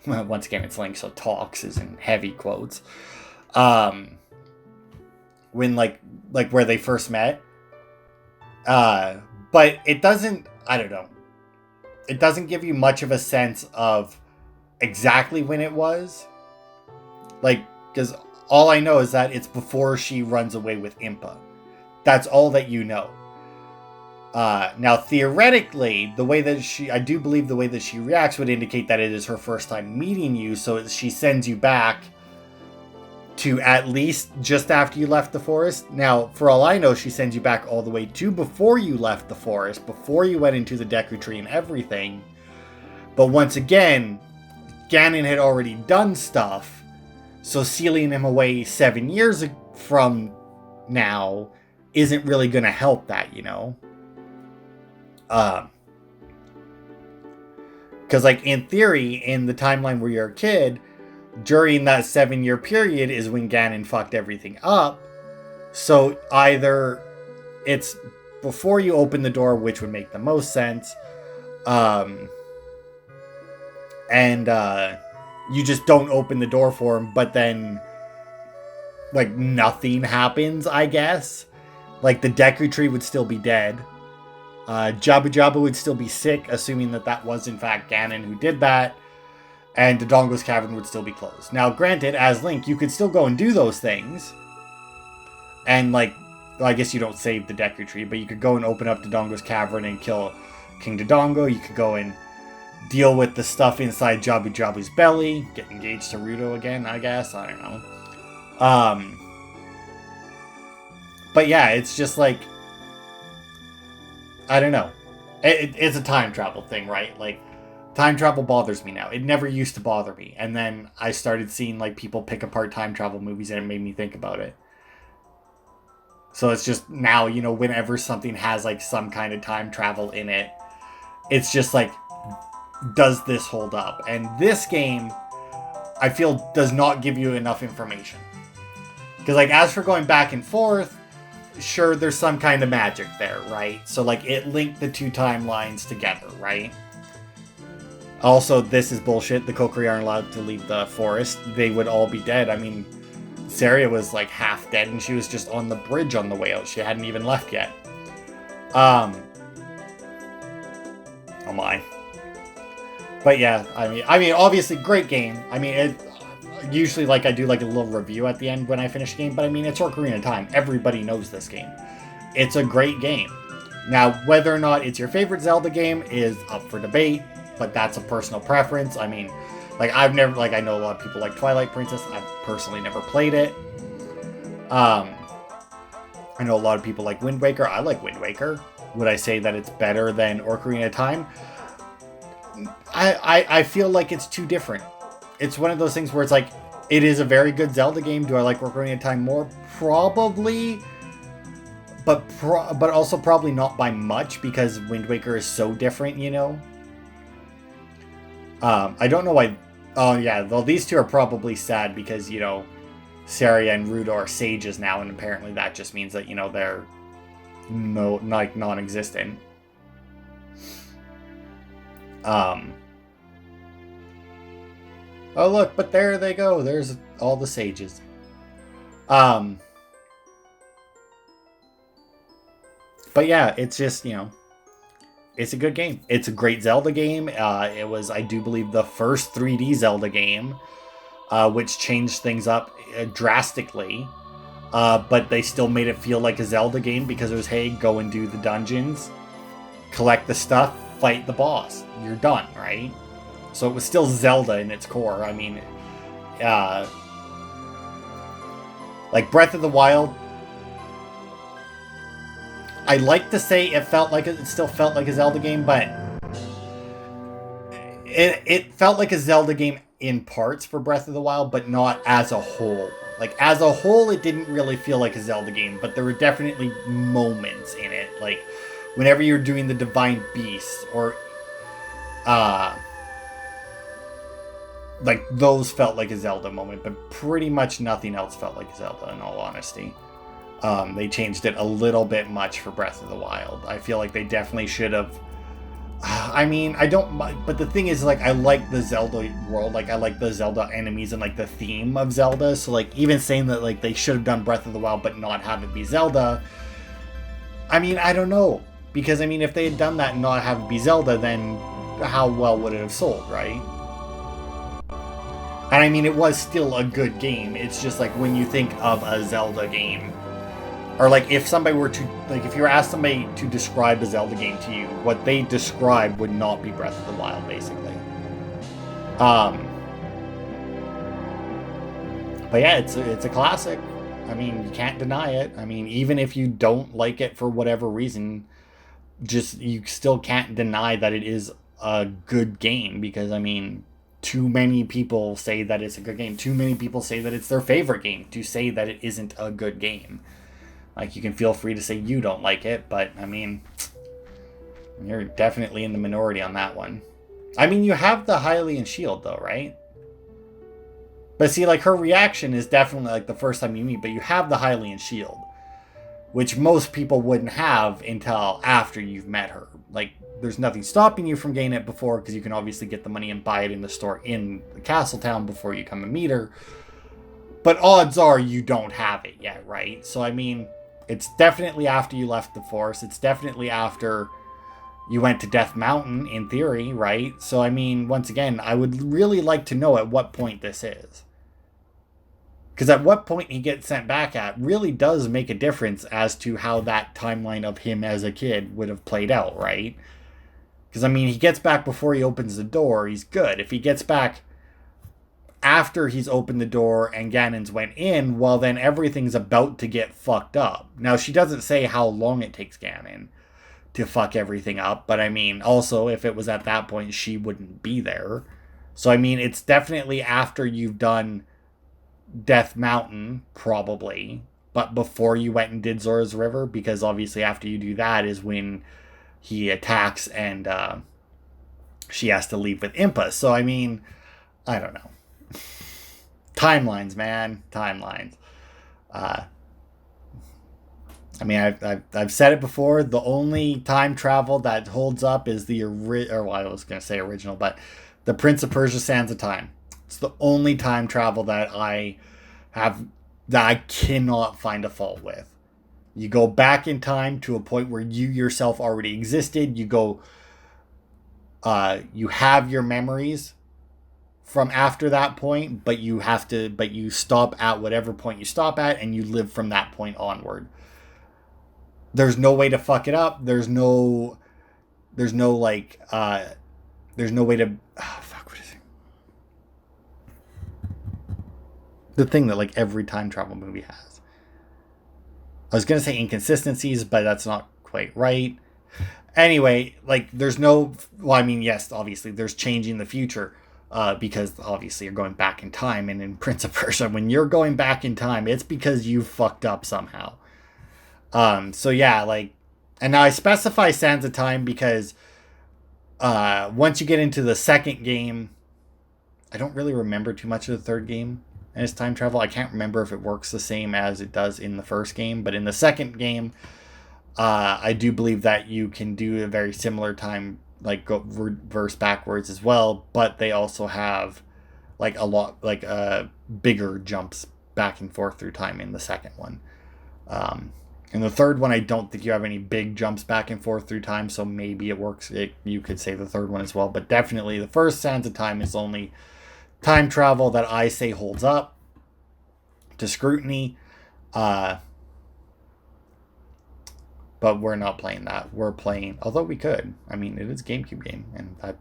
Once again, it's Link, so talks is in heavy quotes. When, like where they first met. But it doesn't, I don't know. It doesn't give you much of a sense of exactly when it was. Like, because... all I know is that it's before she runs away with Impa. That's all that you know. Now, theoretically, I do believe the way that she reacts would indicate that it is her first time meeting you, so she sends you back to at least just after you left the forest. Now, for all I know, she sends you back all the way to before you left the forest, before you went into the Deku Tree and everything. But once again, Ganon had already done stuff. So sealing him away 7 years from now isn't really going to help that, you know? Because, like, in theory, in the timeline where you're a kid, during that 7-year period is when Ganon fucked everything up. So either it's before you open the door, which would make the most sense, you just don't open the door for him, but then, like, nothing happens, I guess. Like, the Deku Tree would still be dead. Jabu Jabu would still be sick, assuming that was, in fact, Ganon who did that. and Dodongo's Cavern would still be closed. Now, granted, as Link, you could still go and do those things, and, like, well, I guess you don't save the Deku Tree, but you could go and open up Dodongo's Cavern and kill King Dodongo. You could go and deal with the stuff inside Jabu Jabu's belly, get engaged to Ruto again, I guess, I don't know. But yeah, it's just like, I don't know. It's a time travel thing, right? Like, time travel bothers me now. It never used to bother me. And then I started seeing, like, people pick apart time travel movies, and it made me think about it. So it's just now, you know, whenever something has, like, some kind of time travel in it, it's just like, does this hold up? And this game, I feel, does not give you enough information. Because, like, as for going back and forth, sure, there's some kind of magic there, right? So, like, it linked the two timelines together, right? Also, this is bullshit. The Kokiri aren't allowed to leave the forest. They would all be dead. I mean, Saria was, like, half dead, and she was just on the bridge on the way out. She hadn't even left yet. Oh my. But yeah, I mean, obviously, great game. I mean, usually, like, I do, like, a little review at the end when I finish a game, but I mean, it's Ocarina of Time. Everybody knows this game. It's a great game. Now, whether or not it's your favorite Zelda game is up for debate, but that's a personal preference. I mean, like, I know a lot of people like Twilight Princess. I've personally never played it. I know a lot of people like Wind Waker. I like Wind Waker. Would I say that it's better than Ocarina of Time? I feel like it's too different. It's one of those things where it's like, it is a very good Zelda game. Do I like Ocarina of Time more? Probably. But also probably not by much, because Wind Waker is so different, you know? I don't know why... Oh, yeah, well, these two are probably sad because, you know, Saria and Ruto are sages now, and apparently that just means that, you know, they're non-existent. Oh, look, but there they go. There's all the sages. But yeah, it's just, you know, it's a good game. It's a great Zelda game. It was, I do believe, the first 3D Zelda game, which changed things up drastically. But they still made it feel like a Zelda game because it was, hey, go and do the dungeons, collect the stuff, fight the boss. You're done, right? So it was still Zelda in its core. I mean, like Breath of the Wild, I like to say it still felt like a Zelda game, but it felt like a Zelda game in parts for Breath of the Wild, but not as a whole. Like, as a whole, it didn't really feel like a Zelda game, but there were definitely moments in it. Like, whenever you're doing the Divine Beasts, or, like, those felt like a Zelda moment, but pretty much nothing else felt like a Zelda, in all honesty. They changed it a little bit much for Breath of the Wild. I feel like they definitely should have... I mean, I don't... But the thing is, like, I like the Zelda world. Like, I like the Zelda enemies and, like, the theme of Zelda. So, like, even saying that, like, they should have done Breath of the Wild but not have it be Zelda... I mean, I don't know. Because, I mean, if they had done that and not have it be Zelda, then how well would it have sold, right? And, I mean, it was still a good game. It's just, like, when you think of a Zelda game... Or, like, if somebody were to... Like, if you were asked somebody to describe a Zelda game to you, what they describe would not be Breath of the Wild, basically. But yeah, it's a classic. I mean, you can't deny it. I mean, even if you don't like it for whatever reason, you still can't deny that it is a good game. Because, I mean, too many people say that it's a good game. Too many people say that it's their favorite game to say that it isn't a good game. Like, you can feel free to say you don't like it, but, I mean, you're definitely in the minority on that one. I mean, you have the Hylian shield, though, right? But see, like, her reaction is definitely, like, the first time you meet, but you have the Hylian shield, which most people wouldn't have until after you've met her. Like, there's nothing stopping you from getting it before, because you can obviously get the money and buy it in the store in the castle town before you come and meet her. But odds are you don't have it yet, right? So, I mean... It's definitely after you left the forest. It's definitely after you went to Death Mountain in theory, right? So, I mean, once again, I would really like to know at what point this is. Because at what point he gets sent back at really does make a difference as to how that timeline of him as a kid would have played out, right? Because, I mean, he gets back before he opens the door, he's good. If he gets back after he's opened the door and Ganon's went in, well, then everything's about to get fucked up. Now, she doesn't say how long it takes Ganon to fuck everything up, but I mean, also, if it was at that point, she wouldn't be there. So, I mean, it's definitely after you've done Death Mountain, probably, but before you went and did Zora's River, because obviously after you do that is when he attacks and she has to leave with Impa. So, I mean, I don't know. Timelines, man. Timelines. I mean, I've said it before. The only time travel that holds up is I was going to say original, but the Prince of Persia: Sands of Time. It's the only time travel that I cannot find a fault with. You go back in time to a point where you yourself already existed. You have your memories from after that point, but you stop at whatever point you stop at, and you live from that point onward. There's no way to fuck it up. There's no way to, fuck, what is it? The thing that like every time travel movie has. I was going to say inconsistencies, but that's not quite right. Anyway, like there's no, well, I mean, yes, obviously there's changing the future, because obviously you're going back in time, and in Prince of Persia, when you're going back in time, it's because you fucked up somehow. So yeah, like, and now I specify Sands of Time because once you get into the second game, I don't really remember too much of the third game and its time travel. I can't remember if it works the same as it does in the first game, but in the second game, I do believe that you can do a very similar time, like go reverse backwards as well, but they also have like a lot, like bigger jumps back and forth through time in the second one. In the third one, I don't think you have any big jumps back and forth through time, so maybe it works. You could say the third one as well, but definitely the first Sands of Time is only time travel that I say holds up to scrutiny. But we're not playing that. We're playing, although we could. I mean, it is a GameCube game, and I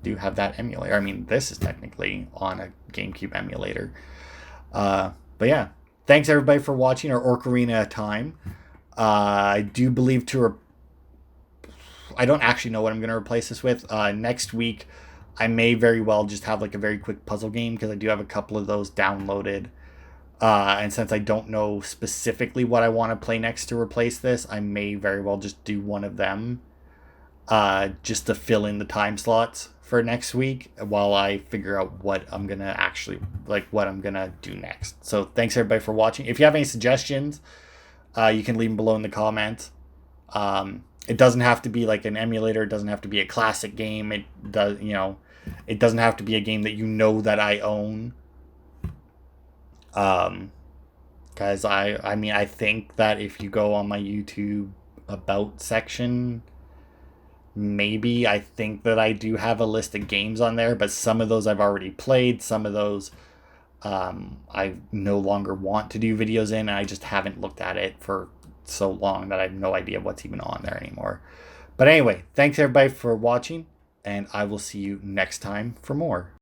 do have that emulator. I mean, this is technically on a GameCube emulator. But yeah, thanks everybody for watching our Ocarina time. I do believe I don't actually know what I'm going to replace this with. Next week, I may very well just have like a very quick puzzle game, because I do have a couple of those downloaded. And since I don't know specifically what I want to play next to replace this, I may very well just do one of them, just to fill in the time slots for next week while I figure out what I'm going to do next. So thanks everybody for watching. If you have any suggestions, you can leave them below in the comments. It doesn't have to be like an emulator. It doesn't have to be a classic game. It doesn't have to be a game that I own. Because I think that if you go on my YouTube about section, maybe I think that I do have a list of games on there, but some of those I've already played, some of those I no longer want to do videos in, and I just haven't looked at it for so long that I have no idea what's even on there anymore. But anyway, thanks everybody for watching, and I will see you next time for more.